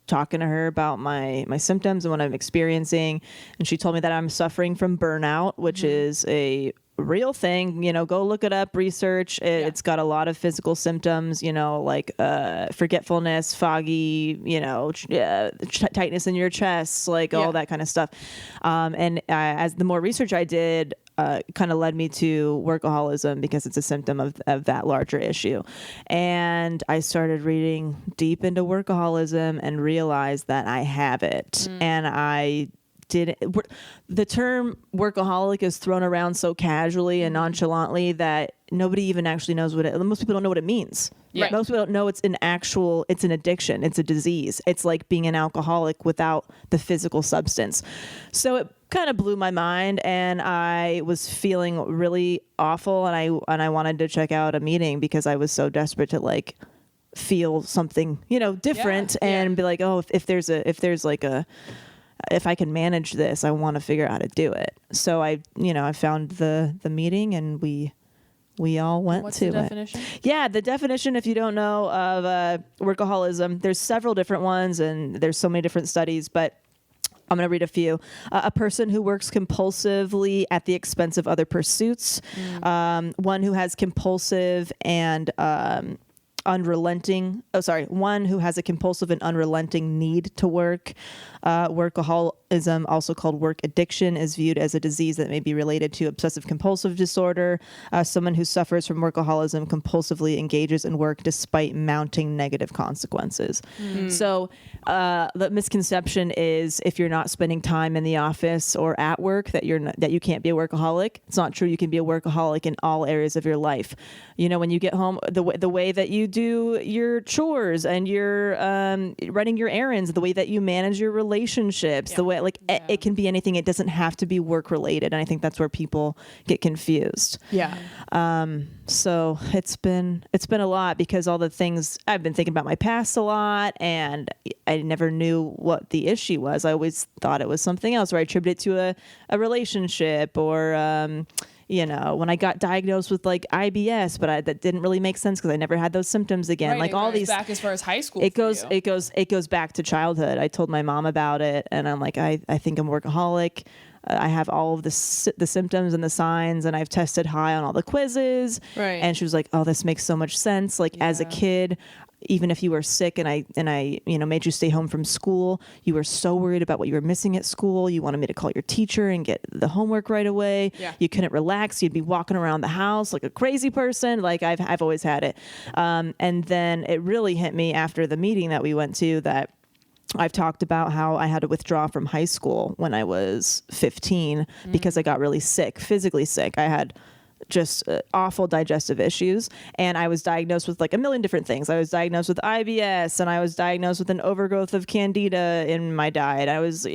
talking to her about my symptoms and what I'm experiencing. And she told me that I'm suffering from burnout, which is a real thing. Go look it up, research. It's got a lot of physical symptoms, forgetfulness, foggy, tightness in your chest, all that kind of stuff. And as the more research I did, kind of led me to workaholism because it's a symptom of that larger issue. And I started reading deep into workaholism and realized that I have it. And the term workaholic is thrown around so casually and nonchalantly that nobody even actually knows most people don't know what it means. Right. Most people don't know it's an addiction. It's a disease. It's like being an alcoholic without the physical substance. So it kind of blew my mind, and I was feeling really awful, and I wanted to check out a meeting because I was so desperate to feel something, different and be like, oh, if I can manage this, I want to figure out how to do it. So I found the meeting, and we all went What's to the it. definition? Yeah, the definition, if you don't know, of workaholism, there's several different ones, and there's so many different studies, but I'm going to read a few. A person who works compulsively at the expense of other pursuits. One who has compulsive and one who has a compulsive and unrelenting need to work. Workaholic workaholism, also called work addiction, is viewed as a disease that may be related to obsessive compulsive disorder. Someone who suffers from workaholism compulsively engages in work despite mounting negative consequences. So the misconception is if you're not spending time in the office or at work that you can't be a workaholic. It's not true. You can be a workaholic in all areas of your life. You know, when you get home, the way that you do your chores and your running your errands, the way that you manage your relationships, the way it can be anything. It doesn't have to be work related, and I think that's where people get confused. Yeah. So it's been a lot because all the things I've been thinking about my past a lot, and I never knew what the issue was. I always thought it was something else, or I attributed it to a relationship, or when I got diagnosed with like IBS, but that didn't really make sense because I never had those symptoms again. Right, like all these back as far as high school. It goes back to childhood. I told my mom about it, and I'm like, I think I'm a workaholic. I have all of the symptoms and the signs, and I've tested high on all the quizzes. Right. And she was like, "Oh, this makes so much sense. Like as a kid, even if you were sick and I made you stay home from school, you were so worried about what you were missing at school. You wanted me to call your teacher and get the homework right away. Yeah. You couldn't relax. You'd be walking around the house like a crazy person. Like I've always had it. And then it really hit me after the meeting that we went to that I've talked about how I had to withdraw from high school when I was 15 because I got really sick, physically sick. I had just awful digestive issues, and I was diagnosed with like a million different things. I was diagnosed with IBS, and I was diagnosed with an overgrowth of candida in my diet. I was,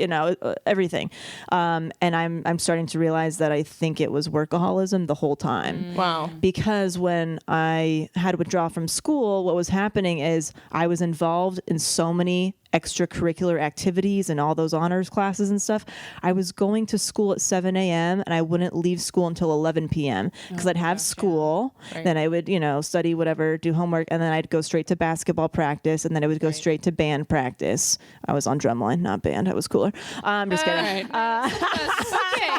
everything. And I'm starting to realize that I think it was workaholism the whole time. Wow. Because when I had to withdraw from school, what was happening is I was involved in so many extracurricular activities and all those honors classes and stuff. I was going to school at 7 a.m. and I wouldn't leave school until 11 p.m. because I'd have school. Right. Then I would, study whatever, do homework, and then I'd go straight to basketball practice, and then I would go straight to band practice. I was on drumline, not band. I was cooler. I'm just kidding. Right.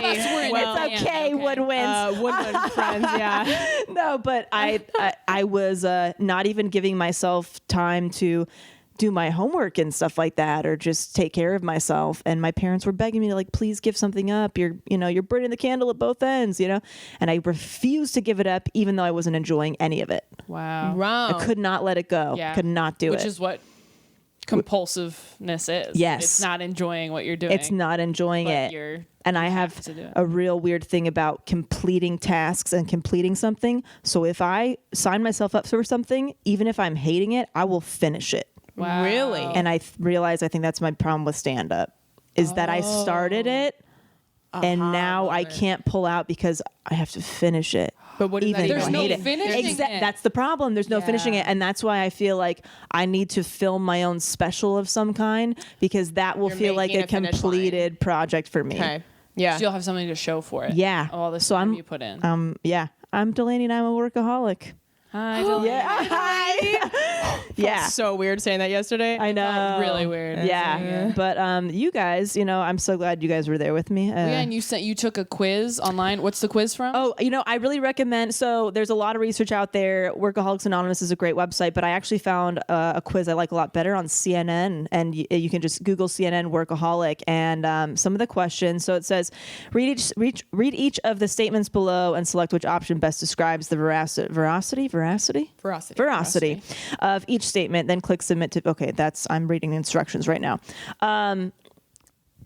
It's okay, woodwinds. Woodwind friends, yeah. No, but I was not even giving myself time to do my homework and stuff like that, or just take care of myself. And my parents were begging me to like, please give something up. You're burning the candle at both ends, and I refused to give it up, even though I wasn't enjoying any of it. Wow. I could not let it go. Yeah. Could not do it. Which is what compulsiveness is. Yes. It's not enjoying what you're doing. It's not enjoying it. And I have a real weird thing about completing tasks and completing something. So if I sign myself up for something, even if I'm hating it, I will finish it. Wow. Really? And I realize I think that's my problem with stand-up is that I started it and now I can't pull out because I have to finish it. But what even There's though I no hate it. finishing it. That's the problem. There's no finishing it. And that's why I feel like I need to film my own special of some kind because that will feel like a completed project for me. Okay. Yeah. So you'll have something to show for it. Yeah. All the time you put in. Yeah. I'm Delaney and I'm a workaholic. Hi, Delaney. Yeah. Hi. Yeah. So weird saying that yesterday. I know. Really weird. Yeah. But you guys, I'm so glad you guys were there with me. And you took a quiz online. What's the quiz from? Oh, I really recommend. So there's a lot of research out there. Workaholics Anonymous is a great website, but I actually found a quiz I like a lot better on CNN, and you can just Google CNN Workaholic and some of the questions. So it says, read each of the statements below and select which option best describes the veracity of each statement, then click submit to, okay, I'm reading the instructions right now.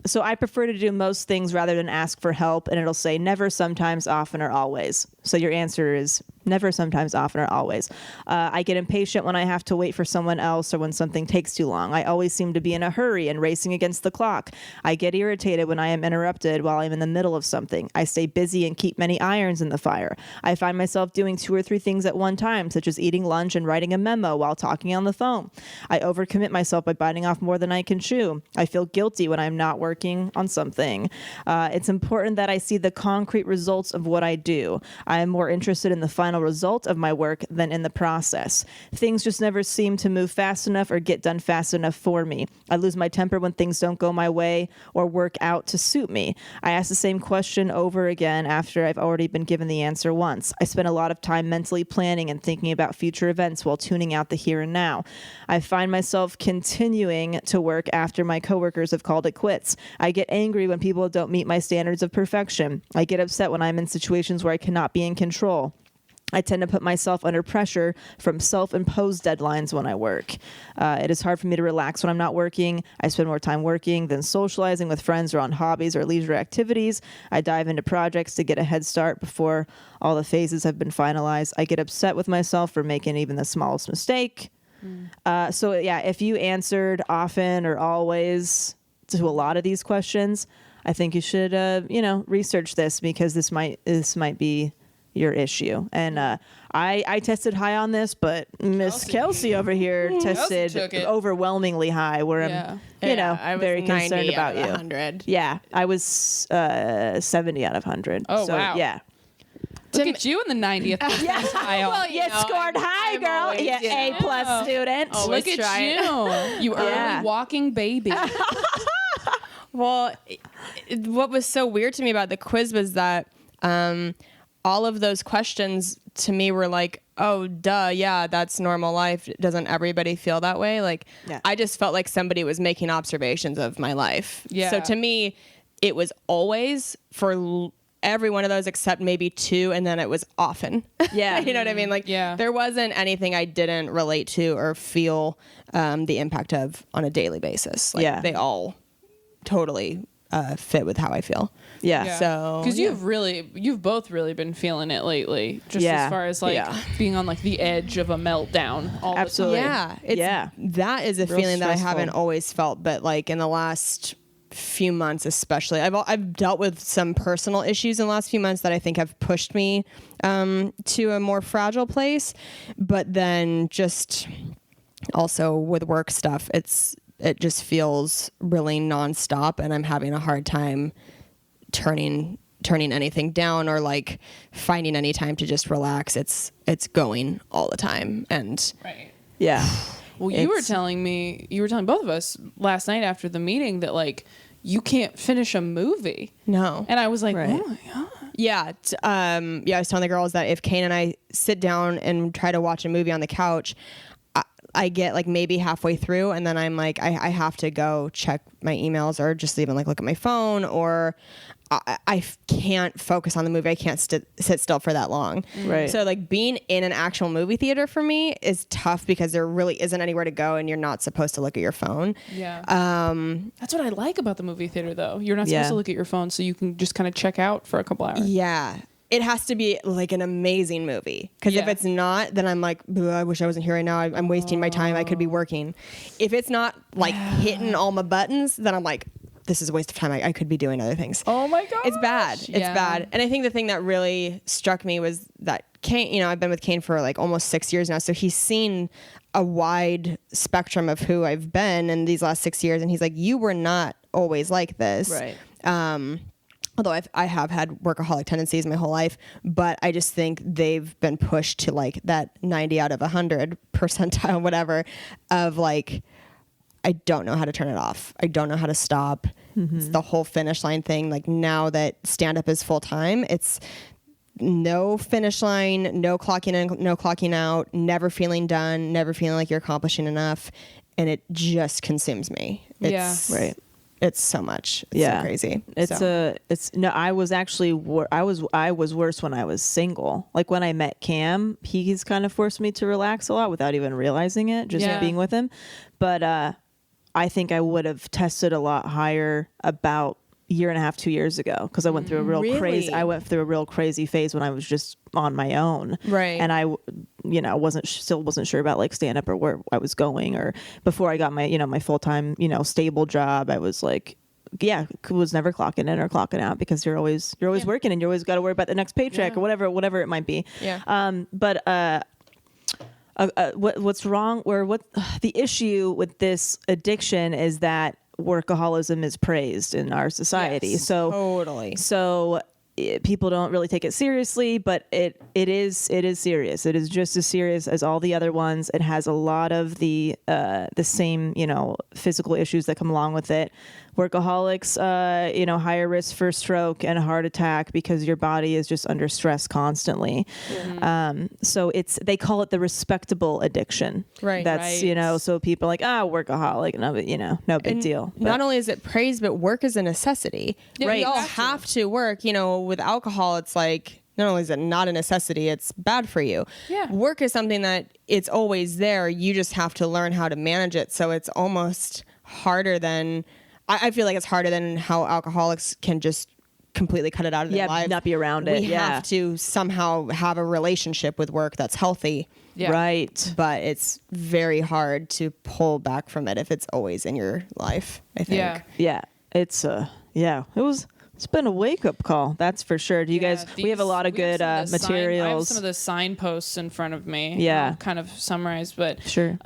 So I prefer to do most things rather than ask for help, and it'll say never, sometimes, often, or always. So your answer is never, sometimes, often, or always. I get impatient when I have to wait for someone else or when something takes too long. I always seem to be in a hurry and racing against the clock. I get irritated when I am interrupted while I'm in the middle of something. I stay busy and keep many irons in the fire. I find myself doing 2 or 3 things at one time, such as eating lunch and writing a memo while talking on the phone. I overcommit myself by biting off more than I can chew. I feel guilty when I'm not working on something. It's important that I see the concrete results of what I do. I am more interested in the final final result of my work than in the process. Things just never seem to move fast enough or get done fast enough for me. I lose my temper when things don't go my way or work out to suit me. I ask the same question over again after I've already been given the answer once. I spend a lot of time mentally planning and thinking about future events while tuning out the here and now. I find myself continuing to work after my coworkers have called it quits. I get angry when people don't meet my standards of perfection. I get upset when I'm in situations where I cannot be in control. I tend to put myself under pressure from self-imposed deadlines when I work. It is hard for me to relax when I'm not working. I spend more time working than socializing with friends or on hobbies or leisure activities. I dive into projects to get a head start before all the phases have been finalized. I get upset with myself for making even the smallest mistake. So yeah, if you answered often or always to a lot of these questions, I think you should, research this, because this might be your issue. And I tested high on this, but Miss Kelsey over here tested overwhelmingly high, where I was very concerned about you. 100. Yeah, I was 70 out of 100. Oh, so, wow. Yeah. Look at you in the 90th percentile. Well, You scored high, I'm girl. always, Yeah, A+ student. Look at you. You early walking baby. Well, what was so weird to me about the quiz was that all of those questions to me were like, oh, duh, yeah, that's normal life. Doesn't everybody feel that way? Like, I just felt like somebody was making observations of my life. Yeah. So to me, it was always for every one of those except maybe 2, and then it was often. Yeah. You know what I mean? Like, there wasn't anything I didn't relate to or feel the impact of on a daily basis. Like, they all totally fit with how I feel. Yeah. So because you've both really been feeling it lately, just as far as like being on like the edge of a meltdown all Absolutely. the time. That is a Real feeling that I stressful. haven't always felt, but like in the last few months especially, I've dealt with some personal issues in the last few months that I think have pushed me to a more fragile place, but then just also with work stuff, it just feels really nonstop, and I'm having a hard time turning anything down or like finding any time to just relax. It's going all the time. And Yeah. Well, you were telling both of us last night after the meeting that like you can't finish a movie. No. And I was like, Right. oh my God. Yeah. I was telling the girls that if Kane and I sit down and try to watch a movie on the couch, I get like maybe halfway through, and then I'm like, I have to go check my emails or just even like look at my phone, or I can't focus on the movie. I can't sit still for that long. Right. So like being in an actual movie theater for me is tough because there really isn't anywhere to go, and you're not supposed to look at your phone. Yeah. That's what I like about the movie theater, though. You're not supposed to look at your phone, so you can just kind of check out for a couple hours. Yeah. It has to be like an amazing movie. Because if it's not, then I'm like, I wish I wasn't here right now. I'm wasting my time. I could be working. If it's not like hitting all my buttons, then I'm like, this is a waste of time. I could be doing other things. Oh my God. It's bad. It's bad. And I think the thing that really struck me was that Kane, I've been with Kane for like almost 6 years now. So he's seen a wide spectrum of who I've been in these last 6 years. And he's like, you were not always like this. Right. Although I have had workaholic tendencies my whole life, but I just think they've been pushed to like that 90 out of 100 percentile, whatever, of like, I don't know how to turn it off. I don't know how to stop. It's the whole finish line thing. Like now that stand-up is full time, it's no finish line, no clocking in, no clocking out, never feeling done, never feeling like you're accomplishing enough. And it just consumes me. Right. It's so much. It's so crazy. I was actually, I was worse when I was single. Like when I met Cam, he's kind of forced me to relax a lot without even realizing it, just being with him. But I think I would have tested a lot higher about a year and a half, 2 years ago, because I went through a real crazy phase when I was just on my own. Right. And I, still wasn't sure about like stand up or where I was going, or before I got my, my full-time, stable job, I was like, was never clocking in or clocking out, because you're always working, and you always got to worry about the next paycheck or whatever it might be. Yeah. What's wrong, or what the issue with this addiction is that workaholism is praised in our society. Yes, So totally. So people don't really take it seriously, but it is serious. It is just as serious as all the other ones. It has a lot of the same, physical issues that come along with it. Workaholics, higher risk for stroke and a heart attack because your body is just under stress constantly. So they call it the respectable addiction. Right. That's, Right. So people are like, workaholic, no big deal. But Not only is it praised, but work is a necessity. Right. We all have to work. With alcohol, it's like, not only is it not a necessity, it's bad for you. Yeah. Work is something that it's always there. You just have to learn how to manage it. So it's almost harder than, I feel like it's harder than how alcoholics can just completely cut it out of their lives. not be around it. We have to somehow have a relationship with work that's healthy. Yeah. Right. But it's very hard to pull back from it if it's always in your life, I think. Yeah. Yeah. It's been a wake up call. That's for sure. Do you guys, we have a lot of good I have materials. some of the signposts in front of me. Yeah. I'll kind of summarize, but Sure.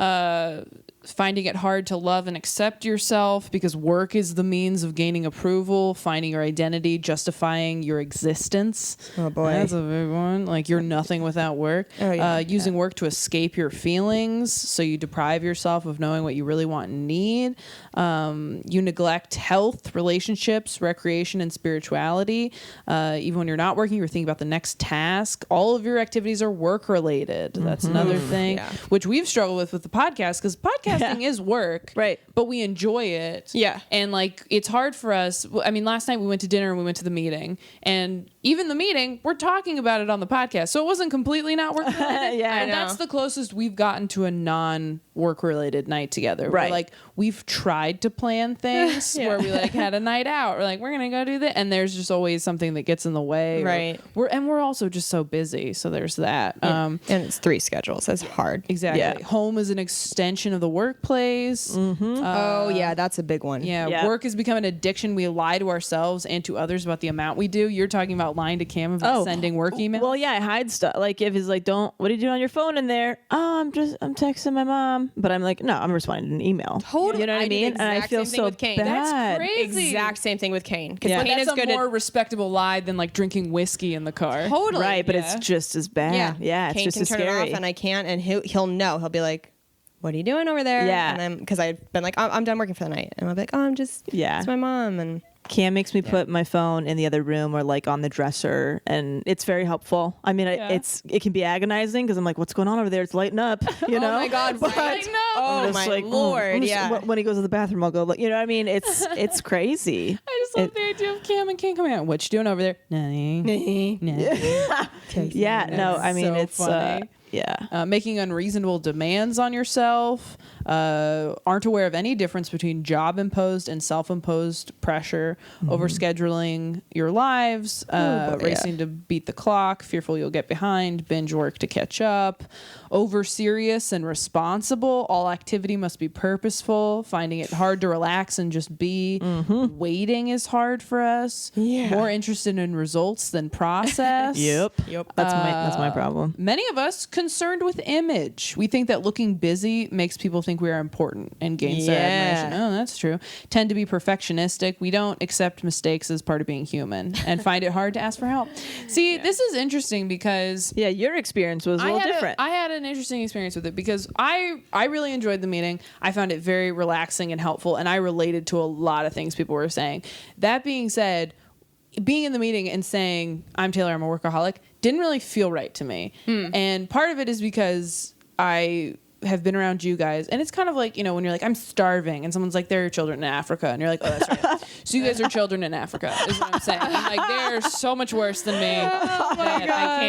Finding it hard to love and accept yourself because work is the means of gaining approval, finding your identity, justifying your existence. Oh, boy. That's a big one. Like you're nothing without work. Oh, yeah. Using work to escape your feelings, so you deprive yourself of knowing what you really want and need. You neglect health, relationships, recreation, and spirituality. Even when you're not working, you're thinking about the next task. All of your activities are work related. That's another thing, Yeah. which we've struggled with the podcast, because podcasting is work, Right. but we enjoy it. Yeah. And like, it's hard for us. I mean, last night we went to dinner and we went to the meeting, and even the meeting, we're talking about it on the podcast. So it wasn't completely not work related. Yeah, I And know. that's the closest we've gotten to a non-work related night together. Right. Where, like, we've tried to plan things where we like had a night out. We're like, we're going to go do that. And there's just always something that gets in the way. Right. We're also just so busy. So there's that. And it's 3 schedules. That's hard. Exactly. Yeah. Home is an extension of the workplace. Oh, yeah. That's a big one. Yeah, work has become an addiction. We lie to ourselves and to others about the amount we do. You're talking about lying to Cam about sending work emails. Well, yeah, I hide stuff. Like if it's like, what are you doing on your phone in there? Oh, I'm texting my mom. But I'm like, no, I'm responding to an email. Totally. You know what I I do the mean? And I exact feel same thing so with Kane. bad. That's crazy. Exact same thing with Kane. Because Yeah. But Kane that's is a good more at respectable lie than like drinking whiskey in the car. totally. Right, but Yeah. it's just as bad. Yeah, it's Kane just can as turn scary. it off and I can't, and he'll know. He'll be like, "What are you doing over there?" Yeah. And then because I've been like, I'm done working for the night, and I'll be like, "Oh, I'm just it's my mom." And Cam makes me put my phone in the other room or like on the dresser, and it's very helpful. I mean, it can be agonizing because I'm like, what's going on over there? It's lighting up, you know? oh my god, But right? I know. Oh I'm my just like, lord, I'm just- yeah. When he goes to the bathroom, I'll go look. You know what I mean? It's crazy. I just love the idea of Cam and Kane coming out. What you doing over there? Nothing. Nothing. Yeah, no, I mean so it's funny. yeah. Making unreasonable demands on yourself, aren't aware of any difference between job-imposed and self-imposed pressure, overscheduling your lives, racing to beat the clock, fearful you'll get behind, binge work to catch up, over-serious and responsible, all activity must be purposeful, finding it hard to relax and just be, waiting is hard for us, more interested in results than process. Yep. That's my problem. Many of us concerned with image. We think that looking busy makes people think we are important and gains their admiration. Oh, that's true. Tend to be perfectionistic. We don't accept mistakes as part of being human and find it hard to ask for help. See, this is interesting because Yeah, your experience was a little different. I had an interesting experience with it because I really enjoyed the meeting. I found it very relaxing and helpful, and I related to a lot of things people were saying. That being said, being in the meeting and saying, I'm Taylor, I'm a workaholic, didn't really feel right to me. And part of it is because I have been around you guys, and it's kind of like, you know, when you're like, I'm starving, and someone's like, they're children in Africa, and you're like, oh, that's right. So you guys are children in Africa, is what I'm saying. I'm like, they're so much worse than me that I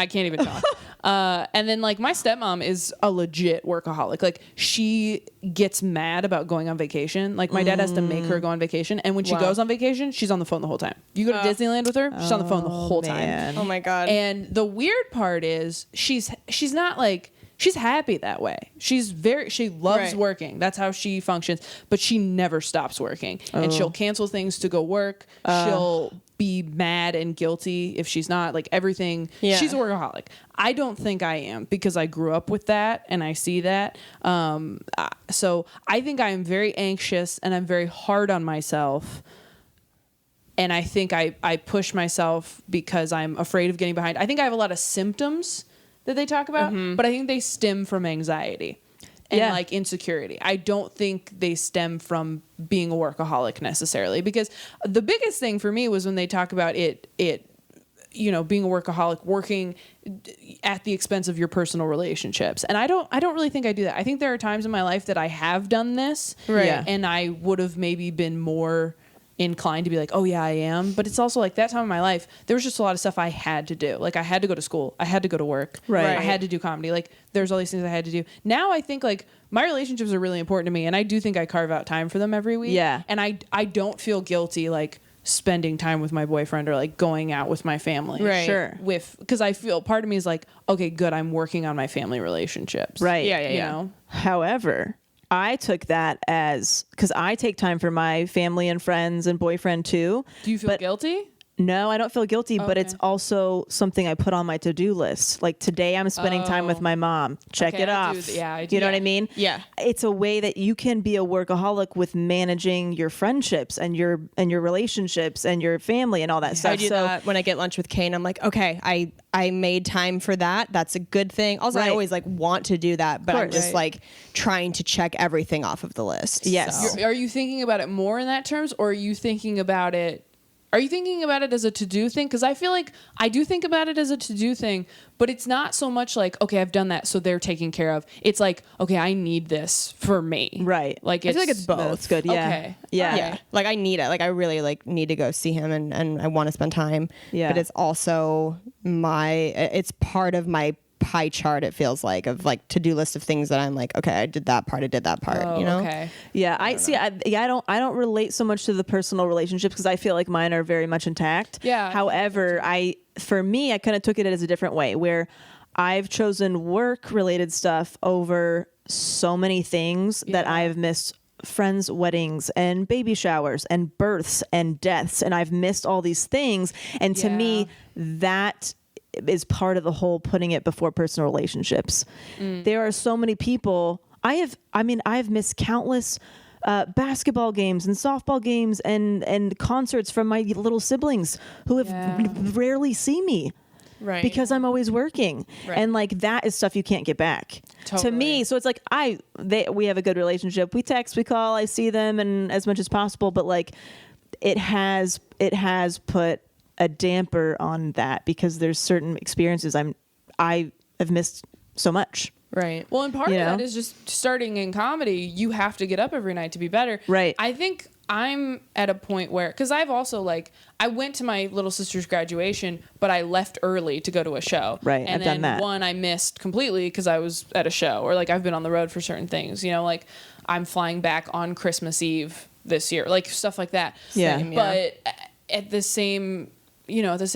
can't even talk. And then like my stepmom is a legit workaholic. Like she gets mad about going on vacation. Like my dad has to make her go on vacation, and when she goes on vacation, she's on the phone the whole time. You go to Disneyland with her, she's on the phone the whole time. Oh my god. And the weird part is she's not like, she's happy that way. She loves Right. working. That's how she functions, but she never stops working. And she'll cancel things to go work. She'll be mad and guilty if she's not, like everything. Yeah. She's a workaholic. I don't think I am, because I grew up with that and I see that. So I think I am very anxious and I'm very hard on myself. And I think I push myself because I'm afraid of getting behind. I think I have a lot of symptoms that they talk about, but I think they stem from anxiety and like insecurity. I don't think they stem from being a workaholic necessarily, because the biggest thing for me was when they talk about it, you know, being a workaholic, working at the expense of your personal relationships. And I don't really think I do that. I think there are times in my life that I have done this, Right. Yeah. and I would have maybe been more inclined to be like, oh yeah, I am. But it's also like that time in my life, there was just a lot of stuff I had to do. Like I had to go to school. I had to go to work. Right. I had to do comedy. Like there's all these things I had to do. Now I think like my relationships are really important to me, and I do think I carve out time for them every week. Yeah. And I don't feel guilty like spending time with my boyfriend or like going out with my family. Right. Sure. Because I feel part of me is like, okay, good, I'm working on my family relationships. Right. Yeah, yeah, You yeah. know? However, I took that as, because I take time for my family and friends and boyfriend too. Do you feel But- guilty? No, I don't feel guilty, but it's Okay. also something I put on my to-do list. Like today I'm spending time with my mom. Check Okay, it I do off. I do. You know what I mean? Yeah. It's a way that you can be a workaholic with managing your friendships and your relationships and your family and all that stuff. I do that when I get lunch with Kane. I'm like, okay, I made time for that. That's a good thing. Also, I Right. always like want to do that, but I'm course. just Right. like trying to check everything off of the list. Yes. So. Are you thinking about it more in that terms, or are you thinking about it as a to-do thing? Because I feel like I do think about it as a to-do thing, but it's not so much like, okay, I've done that, so they're taken care of. It's like, okay, I need this for me. Right. Like I feel like it's both. That's good. Yeah. Okay. Yeah. Yeah, like I need it. Like I really like need to go see him, and I want to spend time. Yeah. But it's also it's part of my pie chart. It feels like of like to-do list of things that I'm like, okay, I did that part. Oh, you know. okay. Yeah, I see. I don't relate so much to the personal relationships because I feel like mine are very much intact. Yeah. However, for me, I kind of took it as a different way where I've chosen work-related stuff over so many things that I've missed friends' weddings and baby showers and births and deaths, and I've missed all these things. And to me, that is part of the whole putting it before personal relationships. There are so many people. I've missed countless basketball games and softball games and concerts from my little siblings who have rarely see me. Right. Because I'm always working. Right. And like that is stuff you can't get back. To Totally. me, so it's like we have a good relationship. We text, we call, I see them and as much as possible, but like it has put a damper on that because there's certain experiences I have missed so much. Right. Well, and part You of know? that is just starting in comedy. You have to get up every night to be better. Right. I think I'm at a point where, because I've also like, I went to my little sister's graduation, but I left early to go to a show. Right, And I've then done that. one I missed completely because I was at a show, or like I've been on the road for certain things. You know, like I'm flying back on Christmas Eve this year, like stuff like that. Yeah. Same, yeah. But at the same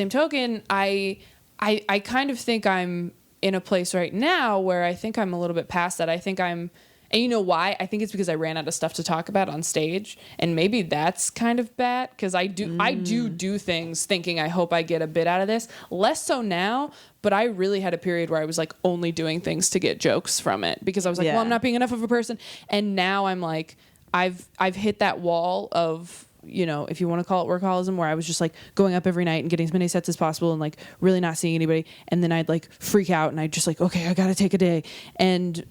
token, I kind of think I'm in a place right now where I think I'm a little bit past that. I think I'm, and you know why? I think it's because I ran out of stuff to talk about on stage, and maybe that's kind of bad because I do things thinking I hope I get a bit out of this. Less so now, but I really had a period where I was like only doing things to get jokes from it because I was like, well, I'm not being enough of a person, and now I'm like, I've hit that wall of, you know, if you want to call it workaholism, where I was just like going up every night and getting as many sets as possible and like really not seeing anybody. And then I'd like freak out and I'd just like, okay, I got to take a day. And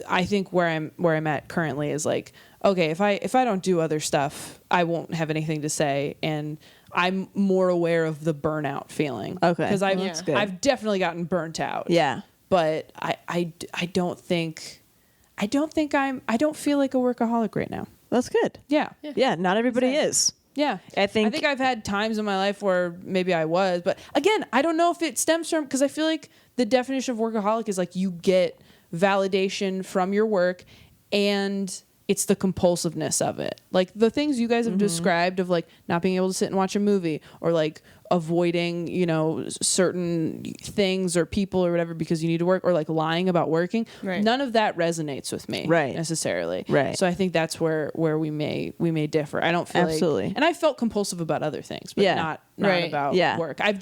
I think where I'm at currently is like, okay, if I don't do other stuff, I won't have anything to say. And I'm more aware of the burnout feeling. Okay. Because That's good. I've definitely gotten burnt out. Yeah. But I don't feel like a workaholic right now. That's good. Yeah. Yeah, not everybody is. Yeah. I think I've had times in my life where maybe I was, but again, I don't know if it stems from, because I feel like the definition of workaholic is like you get validation from your work and it's the compulsiveness of it. Like the things you guys have described of like not being able to sit and watch a movie or like avoiding, you know, certain things or people or whatever because you need to work, or like lying about working. Right. None of that resonates with me necessarily. Right. So I think that's where we may differ. I don't feel Absolutely. and I felt compulsive about other things, but not Right. about Yeah. work. I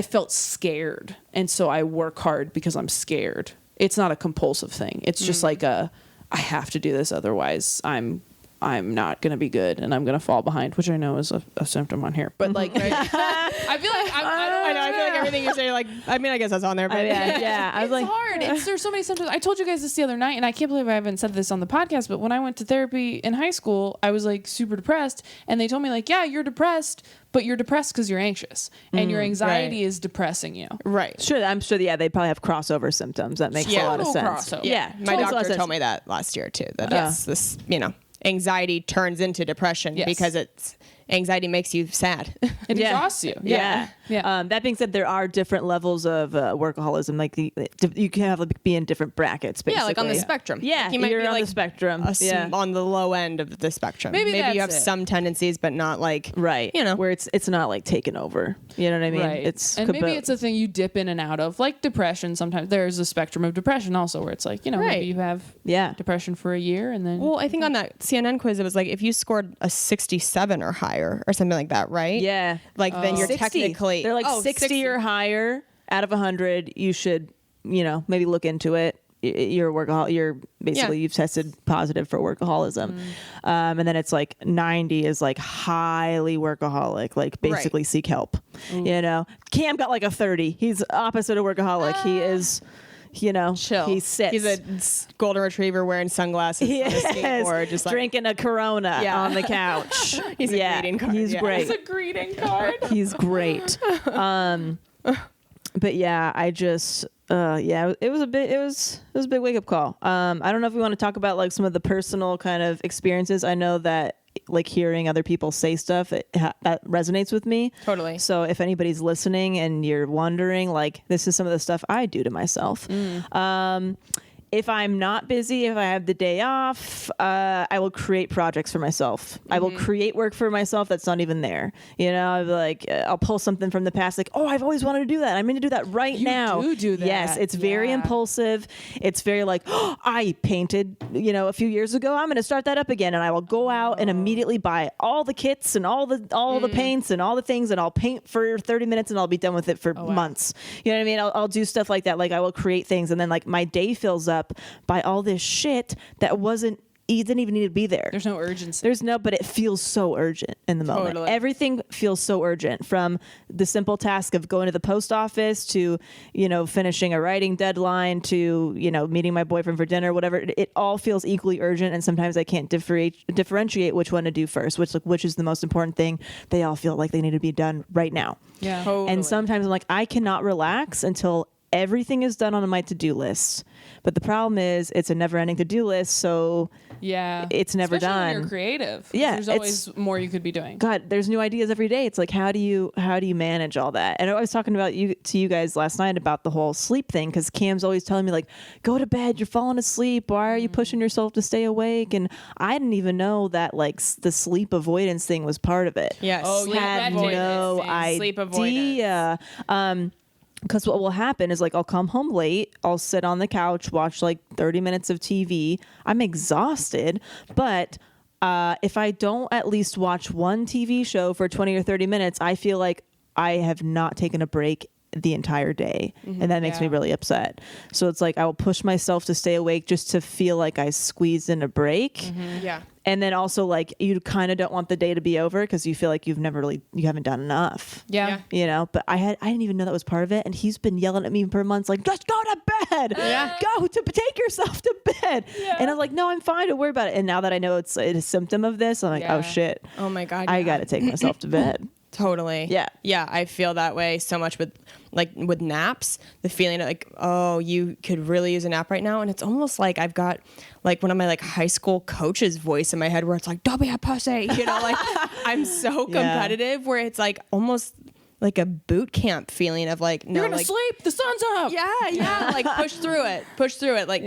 felt scared, and so I work hard because I'm scared. It's not a compulsive thing. It's just like I have to do this, otherwise I'm I'm not going to be good and I'm going to fall behind, which I know is a symptom on here. But like, I feel like I know. I feel like everything you're saying, like, I mean, I guess that's on there, but yeah. I was it's like, hard. There's so many symptoms. I told you guys this the other night, and I can't believe I haven't said this on the podcast, but when I went to therapy in high school, I was like super depressed, and they told me like, yeah, you're depressed, but you're depressed because you're anxious, and your anxiety is depressing you. right. sure, I'm sure, yeah, they probably have crossover symptoms. That makes a lot of Total sense. crossover. Yeah, my Totally doctor sense. told me that last year too. That it's this, anxiety turns into depression Yes. because anxiety makes you sad. It exhausts you. Yeah. That being said, there are different levels of workaholism. Like you can have be in different brackets. Basically. Yeah, like on the spectrum. Yeah, Like you might you're be on like the spectrum. on the low end of the spectrum. Maybe you have that's it. some tendencies, but not like right. Where it's not like taken over. You know what I mean? Right. And maybe it's a thing you dip in and out of, like depression. Sometimes there's a spectrum of depression also where it's like, Right. maybe you have depression for a year and then. Well, I think on that CNN quiz, it was like if you scored a 67 or higher or something like that, right? Yeah. Like then you're 60. technically They're like 60 or higher out of 100. You should, maybe look into it. You're a workaholic. You're basically you've tested positive for workaholism, and then it's like 90 is like highly workaholic, like basically seek help. Cam got like a 30. He's opposite of workaholic. He is. Chill. He sits. He's a golden retriever wearing sunglasses He on a is skateboard, just like drinking a Corona on the couch. He's a greeting card. He's Yeah. great. It's a greeting card. He's great. But yeah, I just it was a big wake up call. I don't know if we want to talk about like some of the personal kind of experiences. I know that like hearing other people say stuff that resonates with me. Totally. So if anybody's listening and you're wondering, like, this is some of the stuff I do to myself. If I'm not busy, if I have the day off, I will create projects for myself. I will create work for myself that's not even there. I'll be like, I'll pull something from the past, like, oh, I've always wanted to do that. I'm going to do that right now. You do that. Yes, it's very impulsive. It's very like, oh, I painted, a few years ago. I'm going to start that up again, and I will go out and immediately buy all the kits and all the paints and all the things, and I'll paint for 30 minutes and I'll be done with it for months. You know what I mean? I'll do stuff like that. Like I will create things, and then like my day fills up by all this shit that didn't even need to be there. There's no urgency. But it feels so urgent in the moment. Totally. Everything feels so urgent, from the simple task of going to the post office to, finishing a writing deadline to, meeting my boyfriend for dinner, whatever. It all feels equally urgent. And sometimes I can't differentiate which one to do first, which is the most important thing. They all feel like they need to be done right now. Yeah. Totally. And sometimes I'm like, I cannot relax until everything is done on my to-do list. But the problem is it's a never-ending to-do list, so it's never Especially done. when you're creative. Yeah, There's always more you could be doing. God, there's new ideas every day. It's like, how do you manage all that? And I was talking to you guys last night about the whole sleep thing, because Cam's always telling me like, go to bed, you're falling asleep. Why are you pushing yourself to stay awake? And I didn't even know that like the sleep avoidance thing was part of it. Yes. Oh, Sleep yeah, Had that no thing. Sleep idea. Because what will happen is like I'll come home late, I'll sit on the couch, watch like 30 minutes of TV. I'm exhausted, but if I don't at least watch one TV show for 20 or 30 minutes, I feel like I have not taken a break the entire day, and that makes me really upset. So it's like I will push myself to stay awake just to feel like I squeezed in a break. Yeah. And then also like you kind of don't want the day to be over because you feel like you haven't done enough. Yeah. But I didn't even know that was part of it, and he's been yelling at me for months like, just go to bed. Take yourself to bed. And I'm like, no, I'm fine, don't worry about it. And now that I know it's a symptom of this, I'm like, oh shit, Oh my God. I yeah. gotta take myself to bed. Totally. Yeah. Yeah. I feel that way so much with naps, the feeling of like, oh, you could really use a nap right now. And it's almost like I've got like one of my like high school coach's voice in my head where it's like, don't be a pussy. Like I'm so competitive where it's like almost like a boot camp feeling of like, no, You're gonna like, sleep. The sun's up. yeah. Like push through it. Like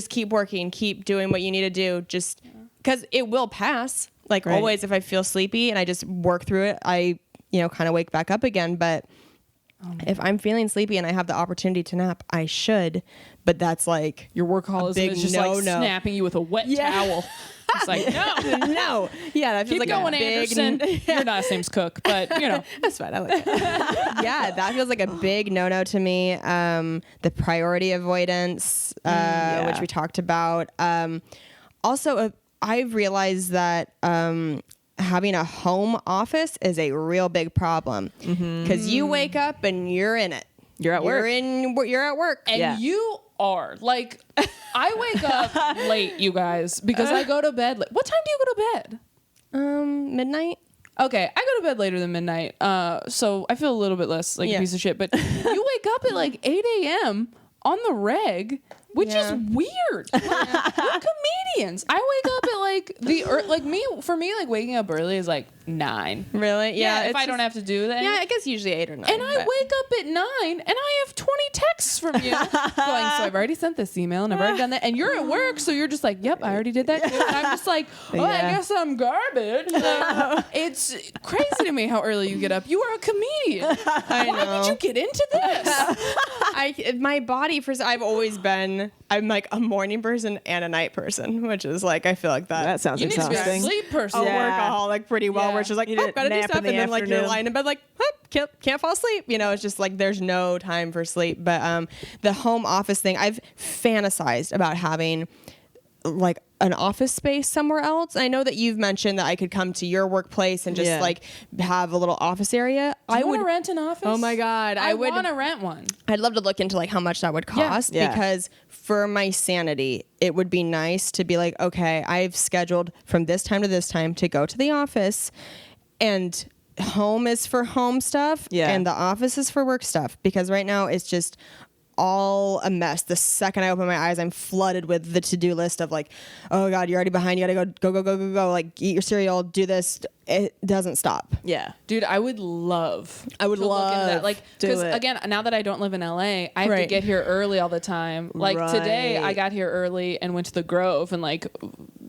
keep working, keep doing what you need to do. Just because it will pass. Like always, if I feel sleepy and I just work through it, I, kind of wake back up again. But if I'm feeling sleepy and I have the opportunity to nap, I should. But that's like Your workaholism big is just like no-no. snapping you with a wet towel. It's like, no. no. Yeah, that feels Keep like going, a big Anderson. You're not his name's cook, but That's fine. I like it. Yeah, that feels like a big no-no to me. The priority avoidance, which we talked about. Also, I've realized that having a home office is a real big problem because you wake up and you're in it. You're at work. You're at work. And you are like, I wake up late, you guys, because I go to bed late. What time do you go to bed? Midnight. Okay, I go to bed later than midnight, so I feel a little bit less like a piece of shit. But you wake up at like 8 a.m. on the reg, which is weird. Like, we're comedians. I wake up at like for me, like waking up early is like 9. Really? Yeah. If I don't have to do that. Yeah, I guess usually 8 or 9. And I wake up at 9 and I have 20 texts from you going, so I've already sent this email and I've already done that. And you're at work, so you're just like, yep, I already did that too. And I'm just like, oh, I guess I'm garbage. Like, it's crazy to me how early you get up. You are a comedian. Why did you get into this? My body, I've always been, I'm like a morning person and a night person, which is like, I feel like that sounds You need to be a exhausting. sleep person. a workaholic pretty well, where it's just like, You oh, need gotta a do nap stuff, in the and then like you're afternoon. lying in bed like, oh, can't fall asleep. You know, it's just like there's no time for sleep. But the home office thing, I've fantasized about having like an office space somewhere else. I know that you've mentioned that I could come to your workplace and just like have a little office area. I would rent an office. Oh my God. I would want to rent one. I'd love to look into like how much that would cost because for my sanity, it would be nice to be like, okay, I've scheduled from this time to this time to go to the office, and home is for home stuff and the office is for work stuff, because right now it's just all a mess. The second I open my eyes, I'm flooded with the to-do list of like, oh God, you're already behind. You gotta go. Like, eat your cereal, do this. It doesn't stop. Yeah. Dude, I would love to look into that. Like, because it. again, now that I don't live in LA, I have to get here early all the time. Like today, I got here early and went to the Grove and like,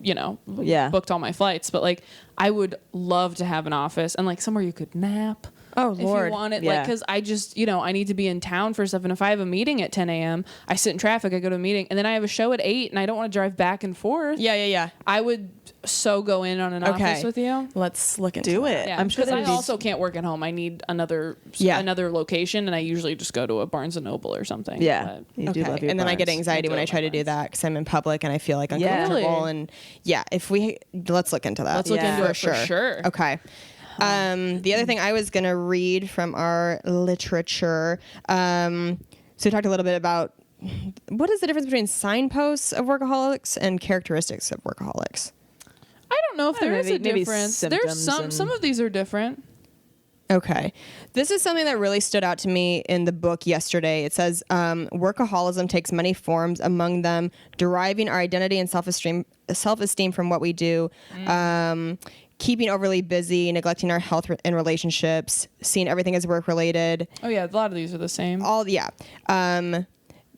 you know, booked all my flights. But like, I would love to have an office and like somewhere you could nap. Oh, if Lord. you want it, like, because I just, you know, I need to be in town for stuff. And if I have a meeting at 10 a.m., I sit in traffic, I go to a meeting, and then I have a show at 8, and I don't want to drive back and forth. Yeah. I would so go in on an office with you. Let's look into it. Yeah, I'm sure because I there's also can't work at home. I need another location, and I usually just go to a Barnes and Noble or something. Yeah. But, You do love your and then I get Barnes. anxiety when I try to do that because I'm in public and I feel like uncomfortable. Really? And let's look into that. Let's look into it for sure. Okay. The other thing I was going to read from our literature. So we talked a little bit about what is the difference between signposts of workaholics and characteristics of workaholics. I don't know if there is a difference. There's some of these are different. Okay. This is something that really stood out to me in the book yesterday. It says, workaholism takes many forms, among them deriving our identity and self-esteem from what we do, keeping overly busy, neglecting our health and relationships, seeing everything as work-related. Oh, yeah. A lot of these are the same.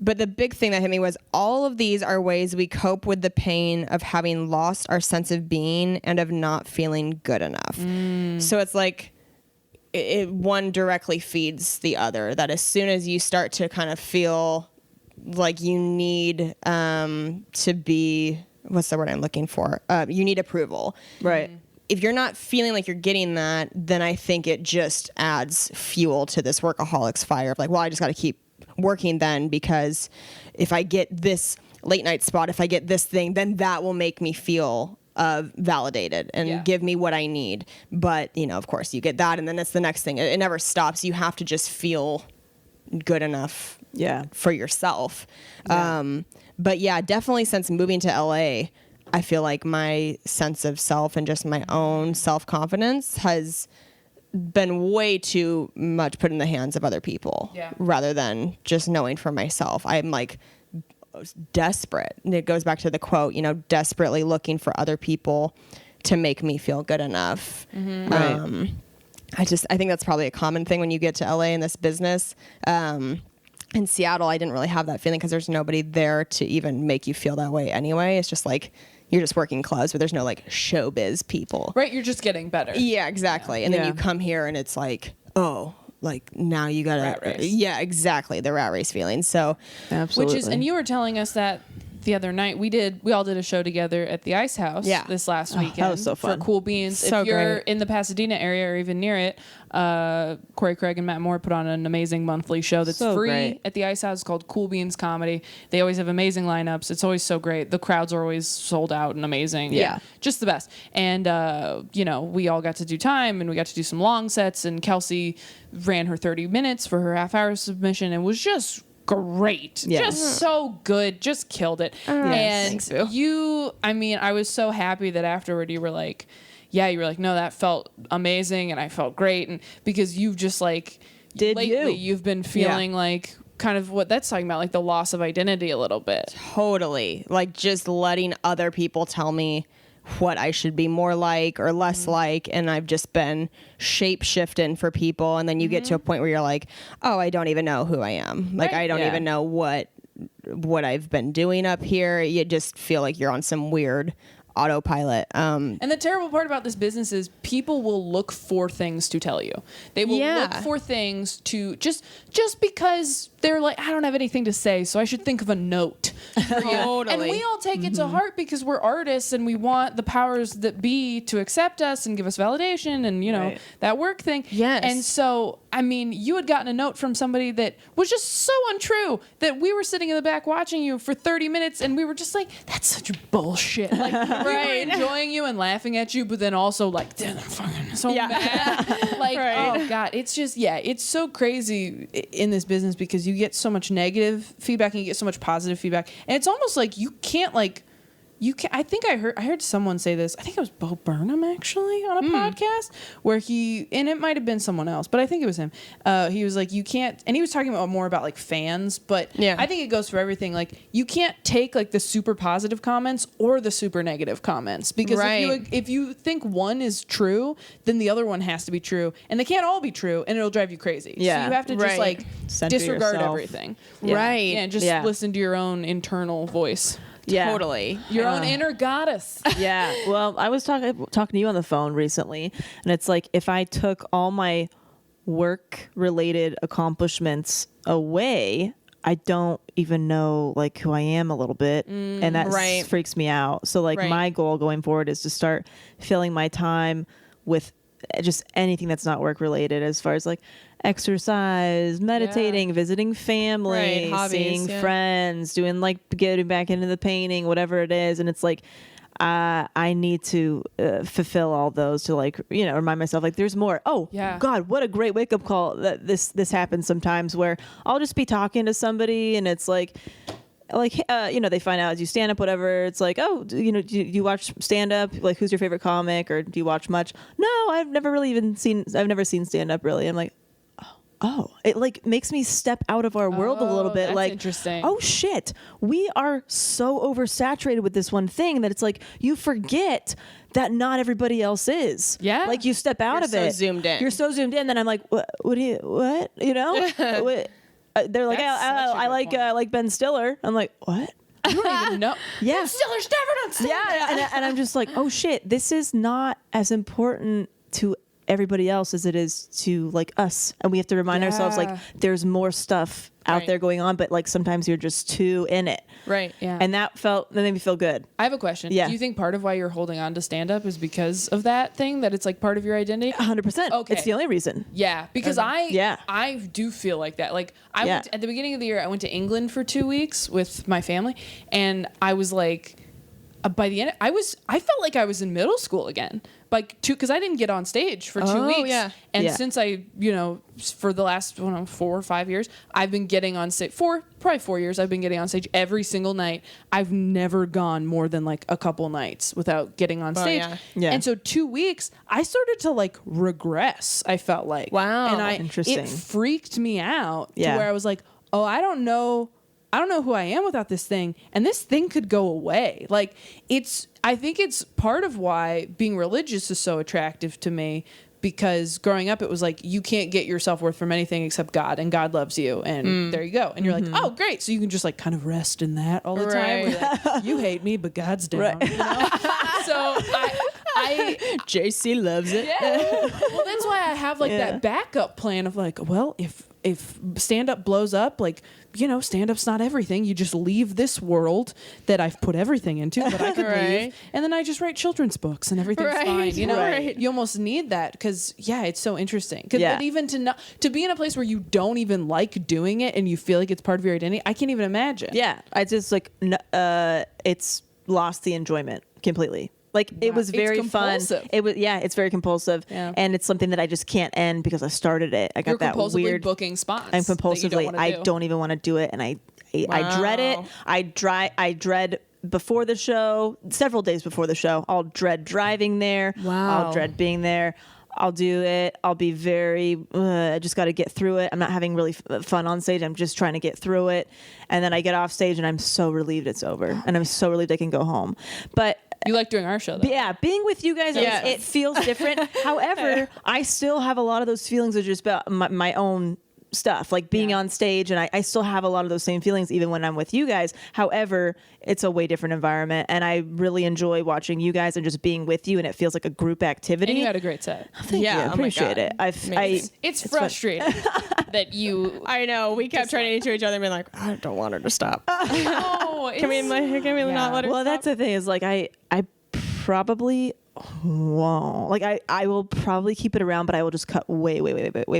But the big thing that hit me was all of these are ways we cope with the pain of having lost our sense of being and of not feeling good enough. So it's like one directly feeds the other, that as soon as you start to kind of feel like you need to be, what's the word I'm looking for? You need approval. Right. If you're not feeling like you're getting that, then I think it just adds fuel to this workaholics fire of like, well, I just got to keep working then, because if I get this late night spot, if I get this thing, then that will make me feel validated and give me what I need. But, you know, of course you get that and then it's the next thing. It never stops. You have to just feel good enough for yourself. But yeah, definitely since moving to LA, I feel like my sense of self and just my own self-confidence has been way too much put in the hands of other people rather than just knowing for myself. I'm like desperate. And it goes back to the quote, you know, desperately looking for other people to make me feel good enough. I think that's probably a common thing when you get to LA in this business. In Seattle, I didn't really have that feeling because there's nobody there to even make you feel that way anyway. It's just like, you're just working clubs, but there's no like showbiz people. Right, you're just getting better. Yeah, exactly. And then you come here and it's like, oh, like now you gotta, rat race. yeah, exactly, the rat race feeling. So, absolutely. Which is, and you were telling us that the other night, we all did a show together at the Ice House this last weekend. That was so fun. For Cool Beans. So if you're great. in the Pasadena area or even near it, Corey Craig and Matt Moore put on an amazing monthly show that's So free great. at the Ice House called Cool Beans Comedy. They always have amazing lineups. It's always so great. The crowds are always sold out and amazing. Yeah. Just the best. And, we all got to do time and we got to do some long sets, and Kelsey ran her 30 minutes for her half-hour submission and was just great. Yeah. Just so good. Just killed it. And I was so happy that afterward you were like, no, that felt amazing and I felt great. And because you've just you've been feeling like kind of what that's talking about, like the loss of identity a little bit. Totally. Like just letting other people tell me what I should be more like or less like, and I've just been shape-shifting for people, and then you get to a point where you're like, oh, I don't even know who I am. Like, I don't even know what I've been doing up here. You just feel like you're on some weird autopilot. And the terrible part about this business is people will look for things to tell you. They will look for things to just because they're like, I don't have anything to say, so I should think of a note for you. Totally. And we all take it to heart because we're artists and we want the powers that be to accept us and give us validation and, that work thing. Yes. And so, you had gotten a note from somebody that was just so untrue that we were sitting in the back watching you for 30 minutes and we were just like, that's such bullshit. Like, we were enjoying you and laughing at you, but then also like, damn, I'm fucking so mad. Like, oh God, it's just, it's so crazy in this business because you get so much negative feedback and you get so much positive feedback. And it's almost like you can't I think I heard someone say this. I think it was Bo Burnham actually on a podcast where and it might have been someone else, but I think it was him. He was like, you can't, and he was talking about more about like fans, but I think it goes for everything. Like you can't take like the super positive comments or the super negative comments because if you think one is true, then the other one has to be true, and they can't all be true, and it'll drive you crazy. Yeah. So you have to just like Center disregard yourself. everything. Right. Yeah, and just listen to your own internal voice. Yeah. Totally. Your own inner goddess. Yeah. Well, I was talking to you on the phone recently, and it's like if I took all my work-related accomplishments away, I don't even know like who I am a little bit, and that freaks me out. So like my goal going forward is to start filling my time with just anything that's not work related, as far as like exercise, meditating, visiting family, hobbies, seeing friends, doing like getting back into the painting, whatever it is. And it's like, I need to fulfill all those to like, remind myself like there's more. Oh God, what a great wake up call that this happens sometimes where I'll just be talking to somebody and it's like, they find out as you stand up, whatever. It's like, oh, do you watch stand up? Like, who's your favorite comic? Or do you watch much? No, I've never seen stand up really. I'm like, oh, it like makes me step out of our world a little bit. That's like, interesting. Oh shit, we are so oversaturated with this one thing that it's like you forget that not everybody else is. Yeah. Like you step out You're of so it. zoomed in. You're so zoomed in. Then I'm like, what? What? What? They're like, That's such a I good point. like Ben Stiller. I'm like, what? You don't even know. Yeah. Stiller's never done stand Yeah, and I'm just like, oh shit, this is not as important to everybody else as it is to like us, and we have to remind ourselves like there's more stuff out there going on, but like sometimes you're just too in it. Right. Yeah. And that made me feel good. I have a question. Yeah. Do you think part of why you're holding on to stand up is because of that thing, that it's like part of your identity? 100%. Okay. It's the only reason. Yeah, because I do feel like that. Like I went at the beginning of the year, I went to England for 2 weeks with my family, and I was like, by the end, I felt like I was in middle school again. Like because I didn't get on stage for 2 weeks. Yeah. And since I, for the last 4 or 5 years, I've been getting on stage, probably 4 years, I've been getting on stage every single night. I've never gone more than like a couple nights without getting on stage. Yeah. And so 2 weeks, I started to like regress, I felt like. Wow. And Interesting. it freaked me out to Yeah. where I was like, oh, I don't know who I am without this thing, and this thing could go away. Like I think it's part of why being religious is so attractive to me, because growing up it was like you can't get your self-worth from anything except God, and God loves you, and there you go. And you're like, oh great, so you can just like kind of rest in that all the time. Where you're like, you hate me, but God's down. Right. So JC loves it. yeah. Well, that's why I have like that backup plan of like, well, if if stand-up blows up, like, you know, stand-up's not everything. You just leave this world that I've put everything into, but I could leave. And then I just write children's books and everything's fine. You know, you almost need that because, it's so interesting. But even to be in a place where you don't even like doing it and you feel like it's part of your identity, I can't even imagine. Yeah. I just like, it's lost the enjoyment completely. Like it was very fun. It was it's very compulsive, and it's something that I just can't end because I started it. I got that weird booking spots. I'm compulsively. I don't even want to do it, and I dread it. I dread before the show, several days before the show. I'll dread driving there. I'll dread being there. I'll do it. I'll be very, I just got to get through it. I'm not having really fun on stage. I'm just trying to get through it. And then I get off stage and I'm so relieved it's over. And I'm so relieved I can go home. But you like doing our show, though. Yeah, being with you guys, it feels different. However, I still have a lot of those feelings of just about my own stuff, like being on stage, and I still have a lot of those same feelings even when I'm with you guys. However, it's a way different environment, and I really enjoy watching you guys and just being with you, and it feels like a group activity. And you had a great set. Thank you. I appreciate it. It's frustrating that you... I know. We kept trying to each other and be like, I don't want her to stop. No, can we not let her stop? That's the thing is like I probably won't. Like I will probably keep it around, but I will just cut way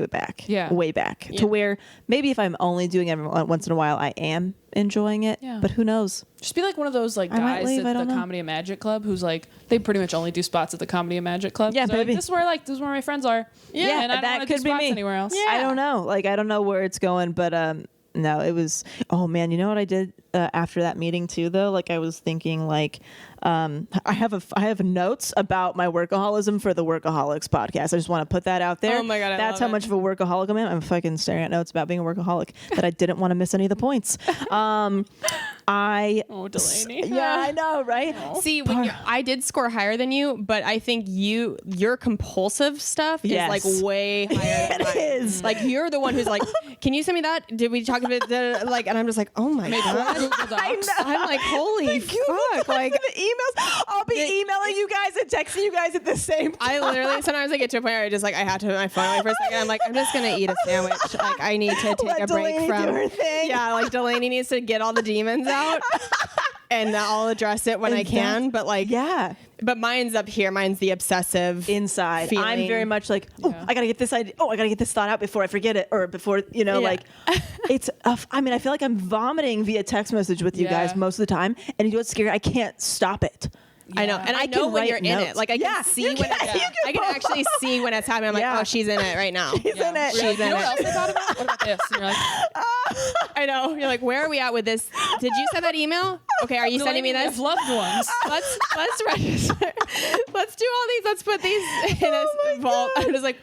back. Way back to where maybe if I'm only doing it once in a while, I am enjoying it. Yeah. But who knows? Just be like one of those like guys at the Comedy and Magic Club who's like they pretty much only do spots at the Comedy and Magic Club. Yeah, baby. Like, this is where my friends are. Yeah, and I don't want to do spots anywhere else. Yeah. I don't know. Like I don't know where it's going, but no, it was. Oh man, you know what I did after that meeting too, though. Like I was thinking, like I have notes about my workaholism for the Workaholics podcast. I just want to put that out there. Oh my god, that's how much of a workaholic I am. I'm fucking staring at notes about being a workaholic that I didn't want to miss any of the points. Delaney. Yeah, I know, right? Oh. See, I did score higher than you, but I think your compulsive stuff is like way higher than mine. It is. Like you're the one who's like, can you send me that? Did we talk about that? Like, and I'm just like, oh my god. I'm like, holy fuck! Like the emails, I'll be emailing you guys and texting you guys at the same time. I literally sometimes I get to a point where I just like I have to put my phone away for a second. I'm like, I'm just gonna eat a sandwich. Like I need to take a break from. Do her thing. Yeah, like Delaney needs to get all the demons out, and I'll address it when I can. But like, but mine's up here. Mine's the obsessive inside. Feeling. I'm very much like, I gotta get this idea. I gotta get this thought out before I forget it, or before like it's. I mean, I feel like I'm vomiting via text message with you guys most of the time, and you know what's scary? I can't stop it. I know, and I know when you're in it. Like I can see when I can actually see when it's happening. I'm like, oh, she's in it right now. She's in it. She's in it. You know what else I thought about? What about this? And you're like, I know. You're like, where are we at with this? Did you send that email? Okay, are you sending me this? Loved ones. Let's register. Let's do all these. Let's put these in a vault. I'm just like.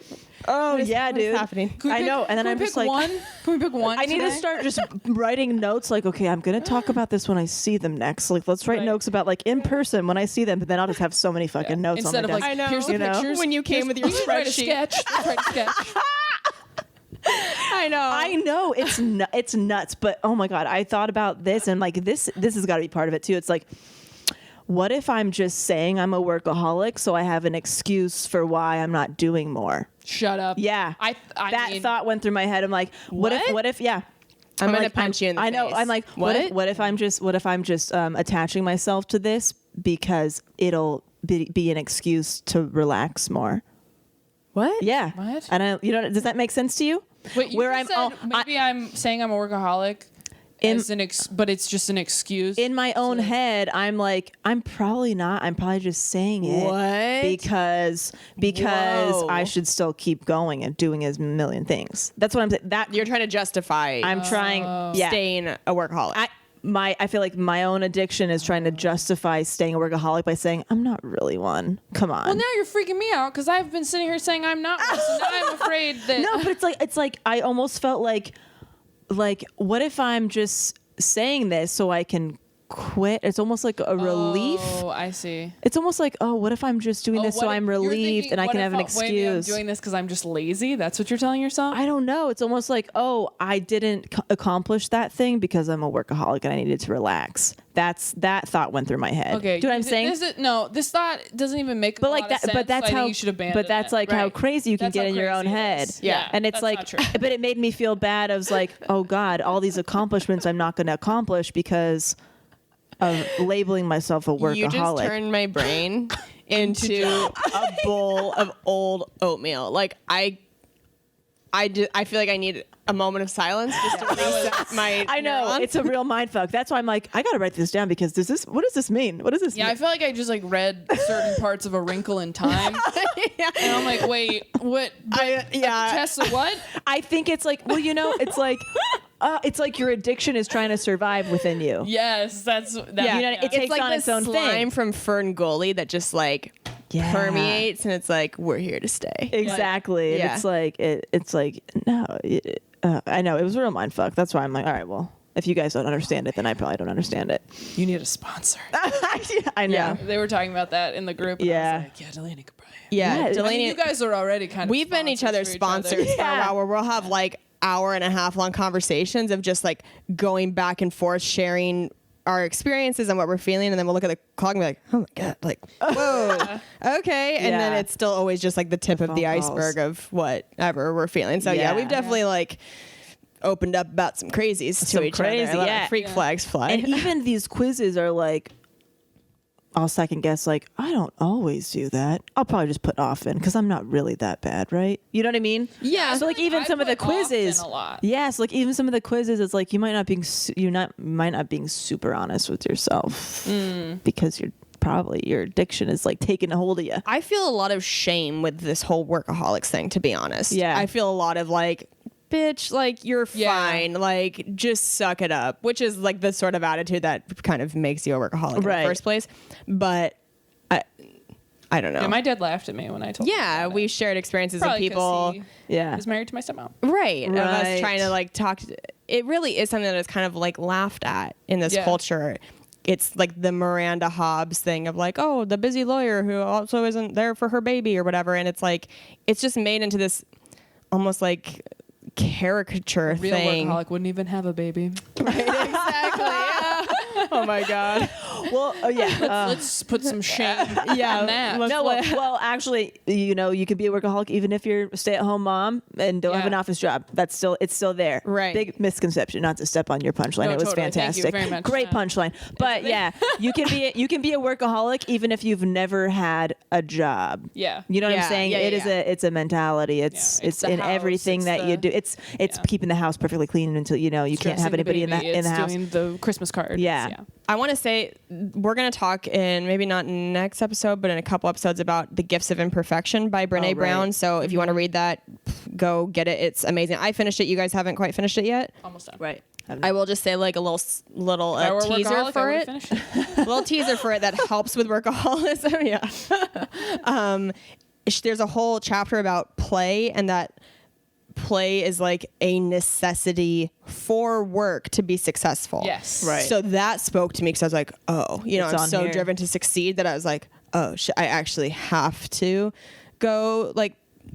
Oh yeah, dude. What's happening? I know, and then I'm just like, one? Can we pick one? I need to start just writing notes. Like, okay, I'm gonna talk about this when I see them next. Like, let's write notes about like in person when I see them. But then I'll just have so many fucking notes instead on my of desk. like, here's the pictures. When you came with your spreadsheet. Write a sketch. Write a sketch. I know. It's nuts. But oh my god, I thought about this and like this has got to be part of it too. It's like, what if I'm just saying I'm a workaholic so I have an excuse for why I'm not doing more? Shut up. Yeah. I mean, thought went through my head. I'm like, what if I'm gonna like, punch you in the face. I know. I'm like, what if I'm just attaching myself to this because it'll be an excuse to relax more? What? Yeah. What? And does that make sense to you? Wait, maybe I'm saying I'm a workaholic. But it's just an excuse. In my own head, I'm like, I'm probably not. I'm probably just saying it. What? Because I should still keep going and doing a million things. That's what I'm saying. That you're trying to justify. I'm trying. Staying a workaholic. I feel like my own addiction is trying to justify staying a workaholic by saying I'm not really one. Come on. Well, now you're freaking me out because I've been sitting here saying I'm not one. So now I'm afraid that. No, but it's like I almost felt like what if I'm just saying this so I can quit. It's almost like a relief. Oh, I see. It's almost like, oh, what if I'm just doing this so I'm relieved and I can have an excuse? Maybe I'm doing this because I'm just lazy. That's what you're telling yourself? I don't know. It's almost like, oh, I didn't accomplish that thing because I'm a workaholic and I needed to relax. That thought went through my head. Okay. Do you know what I'm saying? This thought doesn't even make but a like lot that, of sense. but that's I how think you should abandon but that's it. like how crazy you can That's get how in your own crazy it head. is. Yeah. And it's that's like, not true. but it made me feel bad. I was like, oh God, all these accomplishments I'm not going to accomplish because of labeling myself a workaholic. You just turned my brain into a bowl of old oatmeal. Like I feel like I need a moment of silence just to reset my I know neurons. it's a real mind fuck. That's why I'm like, I gotta write this down because what does this mean? What does this Yeah, mean? I feel like I just like read certain parts of A Wrinkle in Time, Yeah. and I'm like, wait, what? Tessa, what? I think it's like, well, it's like your addiction is trying to survive within you. Yes, that's that. Yeah. You know, it takes like on the its own slime thing. from Fern Gully that just like permeates, and it's like we're here to stay. Exactly. And Yeah. it's like no. I know it was a real mind fuck. That's why I'm like, all right, well, if you guys don't understand it, then I probably don't understand it. You need a sponsor. I know. Yeah. They were talking about that in the group. And Yeah. I was like, yeah, Delaney could probably. Yeah, Yeah, Delaney, I mean, you guys are already kind of. we've been each other's sponsors for a while, where we'll have like hour and a half long conversations of just like going back and forth, sharing our experiences and what we're feeling, and then we'll look at the clock and be like, oh my God, like, whoa, okay. And then Yeah. it's still always just like the tip of the Phone calls. iceberg of whatever we're feeling. So yeah, Yeah. we've definitely like opened up about some crazies Some to each crazy, other. I let yeah. our freak flags fly. And even these quizzes are like, I'll second guess, like, I don't always do that. I'll probably just put often because I'm not really that bad, right? You know what I mean? Yeah. So like even I some of the put often quizzes, a lot. yes, like even some of the quizzes, it's like you might not being super honest with yourself because your addiction is like taking a hold of you. I feel a lot of shame with this whole workaholics thing, to be honest. Yeah. I feel a lot of like, bitch, like you're fine, like just suck it up, which is like the sort of attitude that kind of makes you a workaholic in the first place. But I don't know. Yeah, my dad laughed at me when I told him. Yeah, about we it. shared experiences Probably of people. 'cause Yeah. he was married to my stepmom. Right. Of us Right. trying to like talk. It really is something that is kind of like laughed at in this Yeah. culture. It's like the Miranda Hobbs thing of like, oh, the busy lawyer who also isn't there for her baby or whatever. And it's like, it's just made into this almost like caricature Real thing. workaholic wouldn't even have a baby. Right, exactly. Yeah. Oh my God. Well, Let's put some shame Yeah. on that. let's No, well, actually, you could be a workaholic even if you're a stay-at-home mom and don't have an Yeah. office job. It's still there. Right. Big misconception. Not to step on your punchline. No, it was totally. Thank you fantastic. very much. Great punchline. But yeah, you can be a workaholic even if you've never had a job. Yeah. You know what Yeah, I'm saying? yeah, It is yeah. it's a mentality. It's it's the in house, everything it's that you the- do. It's keeping the house perfectly clean until you can't have Dressing anybody in baby, the house. Doing the Christmas cards. Yeah. I want to say we're going to talk in maybe not next episode, but in a couple episodes about The Gifts of Imperfection by Brene right. Brown. So if you want to read that, go get it. It's amazing. I finished it. You guys haven't quite finished it yet. Almost done. Right. I will just say like a little If I were a teaser workaholic, for I it. would've finished it. Little teaser for it that helps with workaholism. Yeah. There's a whole chapter about play, and that play is like a necessity for work to be successful. Yes. Right. So that spoke to me because I was like, oh, It's I'm on so here. driven to succeed that I was like, oh, I actually have to go like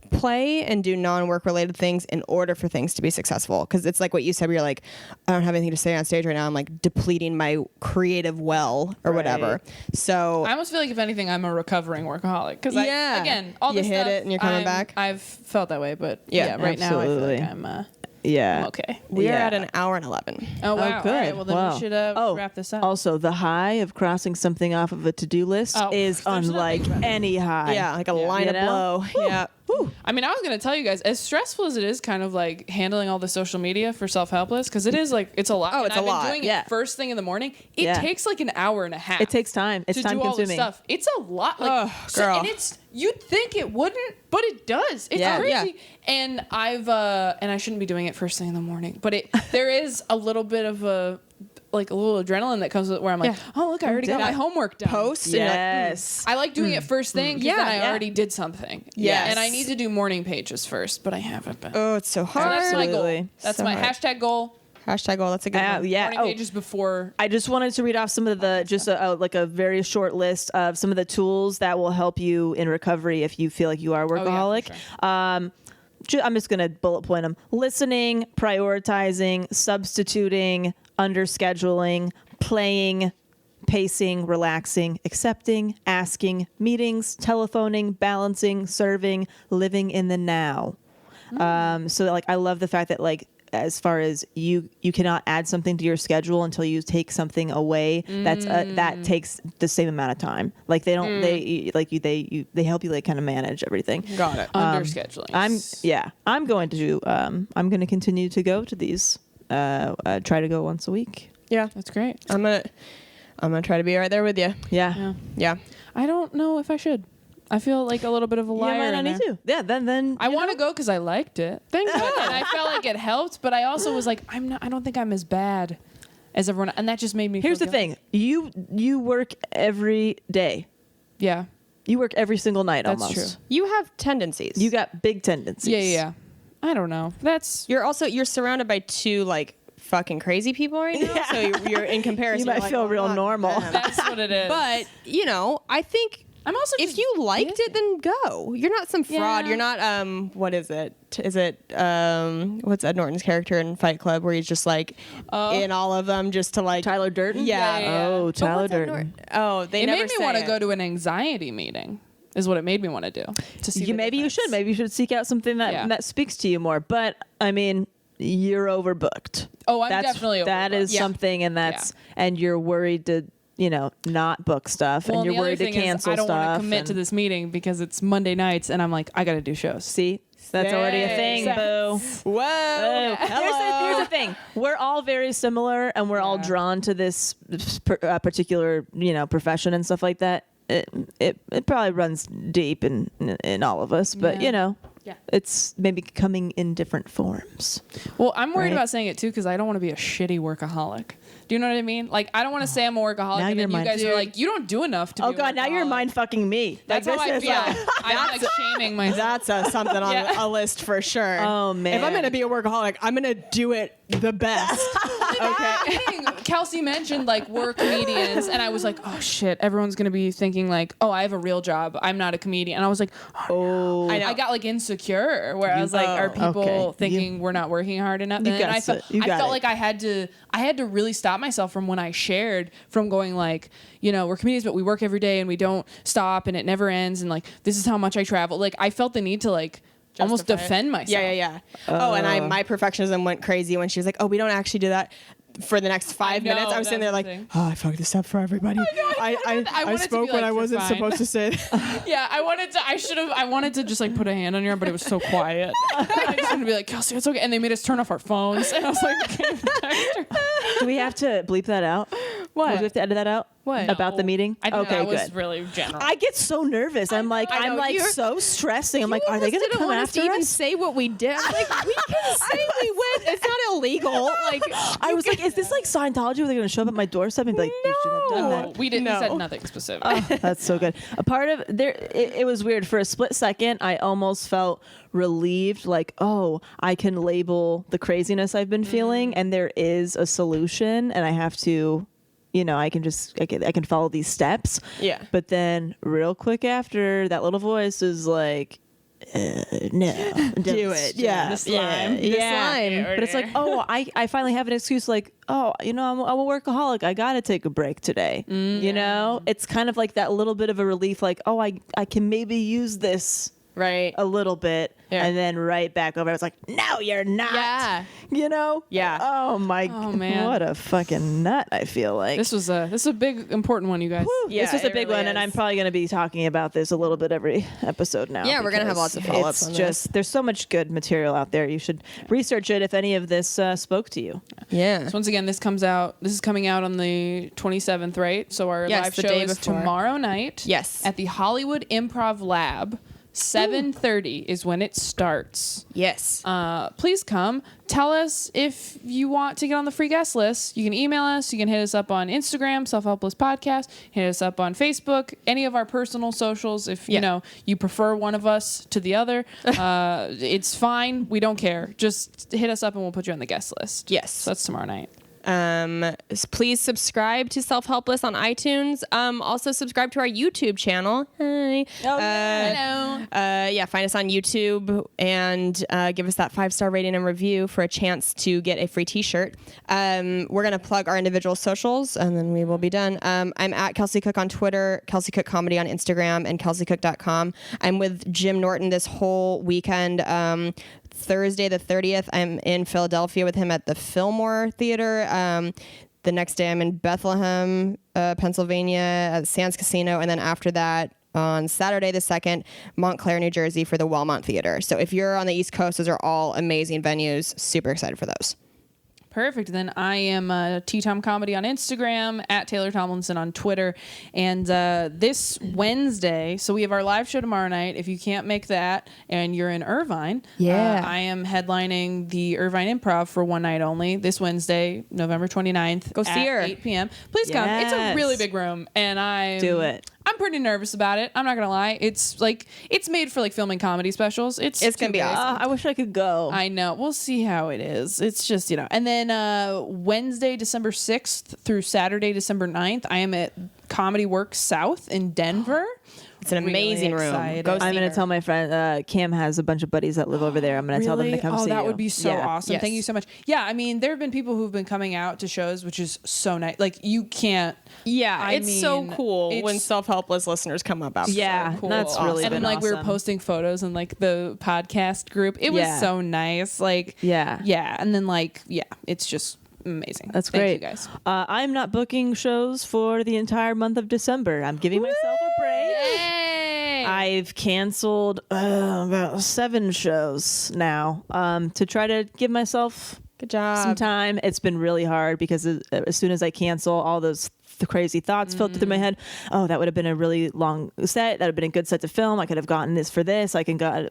play and do non-work related things in order for things to be successful. Because it's like what you said, where you're like, I don't have anything to say on stage right now. I'm like depleting my creative well or whatever. So I almost feel like if anything, I'm a recovering workaholic because Yeah. again, all You this hit stuff, it and you're coming back. I've felt that way, but Yeah, right now I feel absolutely. like I'm Yeah. okay. we are Yeah. at an hour and 11. Oh wow! good. All right, well then Wow. we should wrap this up. Also, the high of crossing something off of a to-do list Oh, is there's unlike nothing better. any high. Yeah, like a line You of know? blow. Yeah. I mean, I was gonna tell you guys, as stressful as it is, kind of like handling all the social media for Self-Helpless, because it is like it's a lot. Oh, And it's a I've been lot. doing Yeah. it first thing in the morning. It Yeah. takes like an hour and a half. It takes time. It's to do all this time-consuming. stuff. It's a lot. Like, Ugh, girl. and it's you'd think it wouldn't, but it does. It's Yeah. crazy. And I've and I shouldn't be doing it first thing in the morning, but there is a little bit of a little adrenaline that comes with it where I'm like, Yeah. oh look, I already got my homework done. Post and you're like, Yes. I like doing it first thing because Yeah, then I yeah. already did something. Yes. And I need to do morning pages first, but I haven't been. oh, it's so So hard. that's my goal. Absolutely. That's So my hard. hashtag goal. Hashtag goal. That's a good one. Yeah. Morning pages before. I just wanted to read off some of the, just like a very short list of some of the tools that will help you in recovery if you feel like you are a workaholic. for sure. I'm just going to bullet point them. Listening, prioritizing, substituting, underscheduling, playing, pacing, relaxing, accepting, asking, meetings, telephoning, balancing, serving, living in the now. So like, I love the fact that like, as far as you cannot add something to your schedule until you take something away that takes the same amount of time. Like they don't they help you like kind of manage everything. Got it. Under scheduling. I'm going to continue to go to these. Try to go once a week. Yeah, That's great. I'm gonna try to be right there with you. Yeah. Yeah. I don't know if I should. I feel like a little bit of a liar. Yeah, might not in need there. to. Yeah, then I want to go because I liked it. Thank God. And I felt like it helped, but I also was like, I don't think I'm as bad as everyone, and that just made me. Here's feel the guilty. thing: you work every day. Yeah, You work every single night. That's almost. true. You have tendencies. You got big tendencies. yeah. I don't know. That's You're surrounded by two like fucking crazy people right now. Yeah. So you're in comparison. You might you're like, feel "Oh, real not normal." them." that's what it is. But I think I'm also if just you liked busy. it, then go. You're not some fraud. Yeah. You're not what is it? Is it what's Ed Norton's character in Fight Club where he's just like in all of them just to like Tyler Durden. Yeah. Oh, But Tyler what's Ed Durden. Norton? Oh, they it never made me say want to it. go to an anxiety meeting. Is what it made me want to do. To see the Maybe you difference. should. Maybe you should seek out something that speaks to you more. But I mean, you're overbooked. Oh, I'm definitely That overbooked. is Yeah. something, and and you're worried to not book stuff, Well, and you're the other worried to thing is cancel I don't stuff. want to commit to this meeting because it's Monday nights, and I'm like, I got to do shows. See, that's already a thing. Sex. Boo. Whoa. Here's the thing. We're all very similar, and we're all drawn to this particular, profession and stuff like that. It probably runs deep in all of us, but Yeah. it's maybe coming in different forms. Well, I'm worried Right. about saying it too because I don't want to be a shitty workaholic. Do you know what I mean? Like, I don't want to say I'm a workaholic, Now and you're then you mind- guys are Dude. like, you don't do enough to. Oh be a God, now you're workaholic." mind fucking me. That's Like, how I this is, feel. I'm like shaming myself. That's something on Yeah. a list for sure. Oh, man. If I'm gonna be a workaholic, I'm gonna do it the best. Okay. Kelsey mentioned like work comedians, and I was like, oh shit, everyone's gonna be thinking like, oh, I have a real job. I'm not a comedian. And I was like, Oh, I know. I got like insecure where I was like, are people okay. thinking we're not working hard enough? And You then got I felt, it. You I got felt it. like I had to really stop myself from when I shared from going like, we're comedians, but we work every day and we don't stop and it never ends. And like, this is how much I travel. Like I felt the need to like almost Justify it. defend myself. Yeah. My perfectionism went crazy when she was like, "Oh, we don't actually do that." For the next 5 I know, minutes, I was sitting there that's like, the thing. "Oh, I fucked this up for everybody. I wanted to spoke be when like, I "You're wasn't fine." supposed to say." Yeah, I wanted to just like put a hand on your arm, but it was so quiet. I just wanted to be like, Kelsey, it's okay. And they made us turn off our phones. And I was like, okay, text her. do we have to bleep that out? What? Do we have to edit that out? What? About the meeting? I think okay, that was good. really general. I get so nervous. I'm like You're- so stressing. I'm like, are they going to come after even us? say what we did? I'm like, we can say we went. It's not illegal. Like, I was like, is this like Scientology where they're going to show up at my doorstep and be like, you should have done that? we didn't. No. We said nothing specific. That's so good. A part of there, it was weird. For a split second, I almost felt relieved, like, oh, I can label the craziness I've been feeling, and there is a solution, and I have to, I can follow these steps. Yeah. But then, real quick after, that little voice is like, no, do it. Yeah. The slime. Yeah. But it's like, oh, I finally have an excuse. Like, oh, I'm a workaholic. I got to take a break today. It's kind of like that little bit of a relief. Like, oh, I can maybe use this Right. a little bit, Yeah. and then right back over. I was like, no, you're not. Yeah. Yeah. Oh my. man. What a fucking nut. I feel like. This is a big important one, you guys. Yeah, This was a it big really one, and is. I'm probably going to be talking about this a little bit every episode now. Yeah, we're gonna have because lots of follow-ups It's on just there's so much good material out there. You should research it if any of this spoke to you. Yeah. So once again, this is coming out on the 27th, right? So our Yes, live the show day is before. tomorrow night. Yes. At the Hollywood Improv Lab. 7:30 is when it starts. Yes. Please come. Tell us if you want to get on the free guest list. You can email us. You can hit us up on Instagram, Self-Helpless Podcast. Hit us up on Facebook, any of our personal socials. If you prefer one of us to the other, it's fine. We don't care. Just hit us up and we'll put you on the guest list. Yes. So that's tomorrow night. Please subscribe to Self-Helpless on iTunes. Also subscribe to our YouTube channel. Hi. Hello. Find us on YouTube and give us that 5-star rating and review for a chance to get a free t-shirt. We're going to plug our individual socials and then we will be done. I'm at Kelsey Cook on Twitter, Kelsey Cook Comedy on Instagram, and kelseycook.com. I'm with Jim Norton this whole weekend. Thursday the 30th, I'm in Philadelphia with him at the Fillmore Theater. The next day I'm in Bethlehem, Pennsylvania at Sands Casino. And then after that, on Saturday the 2nd, Montclair, New Jersey for the Wellmont Theater. So if you're on the East Coast, those are all amazing venues. Super excited for those. Perfect. Then I am T-Tom Comedy on Instagram, at Taylor Tomlinson on Twitter. And this Wednesday, so we have our live show tomorrow night. If you can't make that and you're in Irvine, I am headlining the Irvine Improv for one night only this Wednesday, November 29th. Go see her. 8 p.m. Please come. It's a really big room. And I'm pretty nervous about it. I'm not going to lie. It's made for filming comedy specials. It's going to be awesome. I wish I could go. I know. We'll see how it is. It's just, And then Wednesday, December 6th through Saturday, December 9th, I am at Comedy Works South in Denver. It's an amazing room. Excited. I'm going to tell my friend, Cam has a bunch of buddies that live over there. I'm going to tell them to come see you. Oh, that would be so awesome. Yes. Thank you so much. Yeah, I mean, there have been people who've been coming out to shows, which is so nice. You can't. Yeah, it's so cool when Self-Helpless listeners come up after. Yeah, so cool. that's really And been then we were awesome. posting photos in the podcast group. It was so nice. Yeah. And then it's just amazing. That's Thank great. you guys. I'm not booking shows for the entire month of December. I'm giving myself a break. Yay! I've canceled about 7 shows now to try to give myself Good job. some time. It's been really hard because as soon as I cancel, all those crazy thoughts filter through my head. Oh, that would have been a really long set. That would have been a good set to film. I could have gotten this for this. I can go.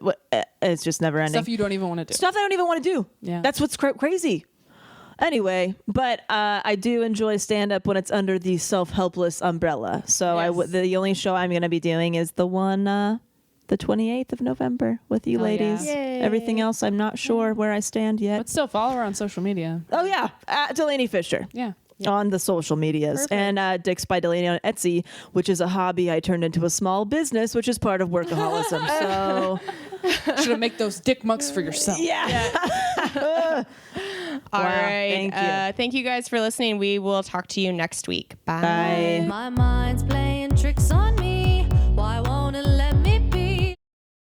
It's just never ending. Stuff you don't even want to do. Stuff I don't even want to do. Yeah. That's what's crazy. Anyway, but I do enjoy stand-up when it's under the Self-Helpless umbrella. So the only show I'm going to be doing is the one, the 28th of November with you ladies. Yeah. Everything else, I'm not sure where I stand yet. But still, follow her on social media. Oh, yeah. At Delaney Fisher. Yeah. On the social medias. Perfect. And Dick's by Delaney on Etsy, which is a hobby I turned into a small business, which is part of workaholism. So Should have make those dick mugs for yourself. All right. Thank you. Thank you guys for listening. We will talk to you next week. Bye. Bye. My mind's playing tricks on me.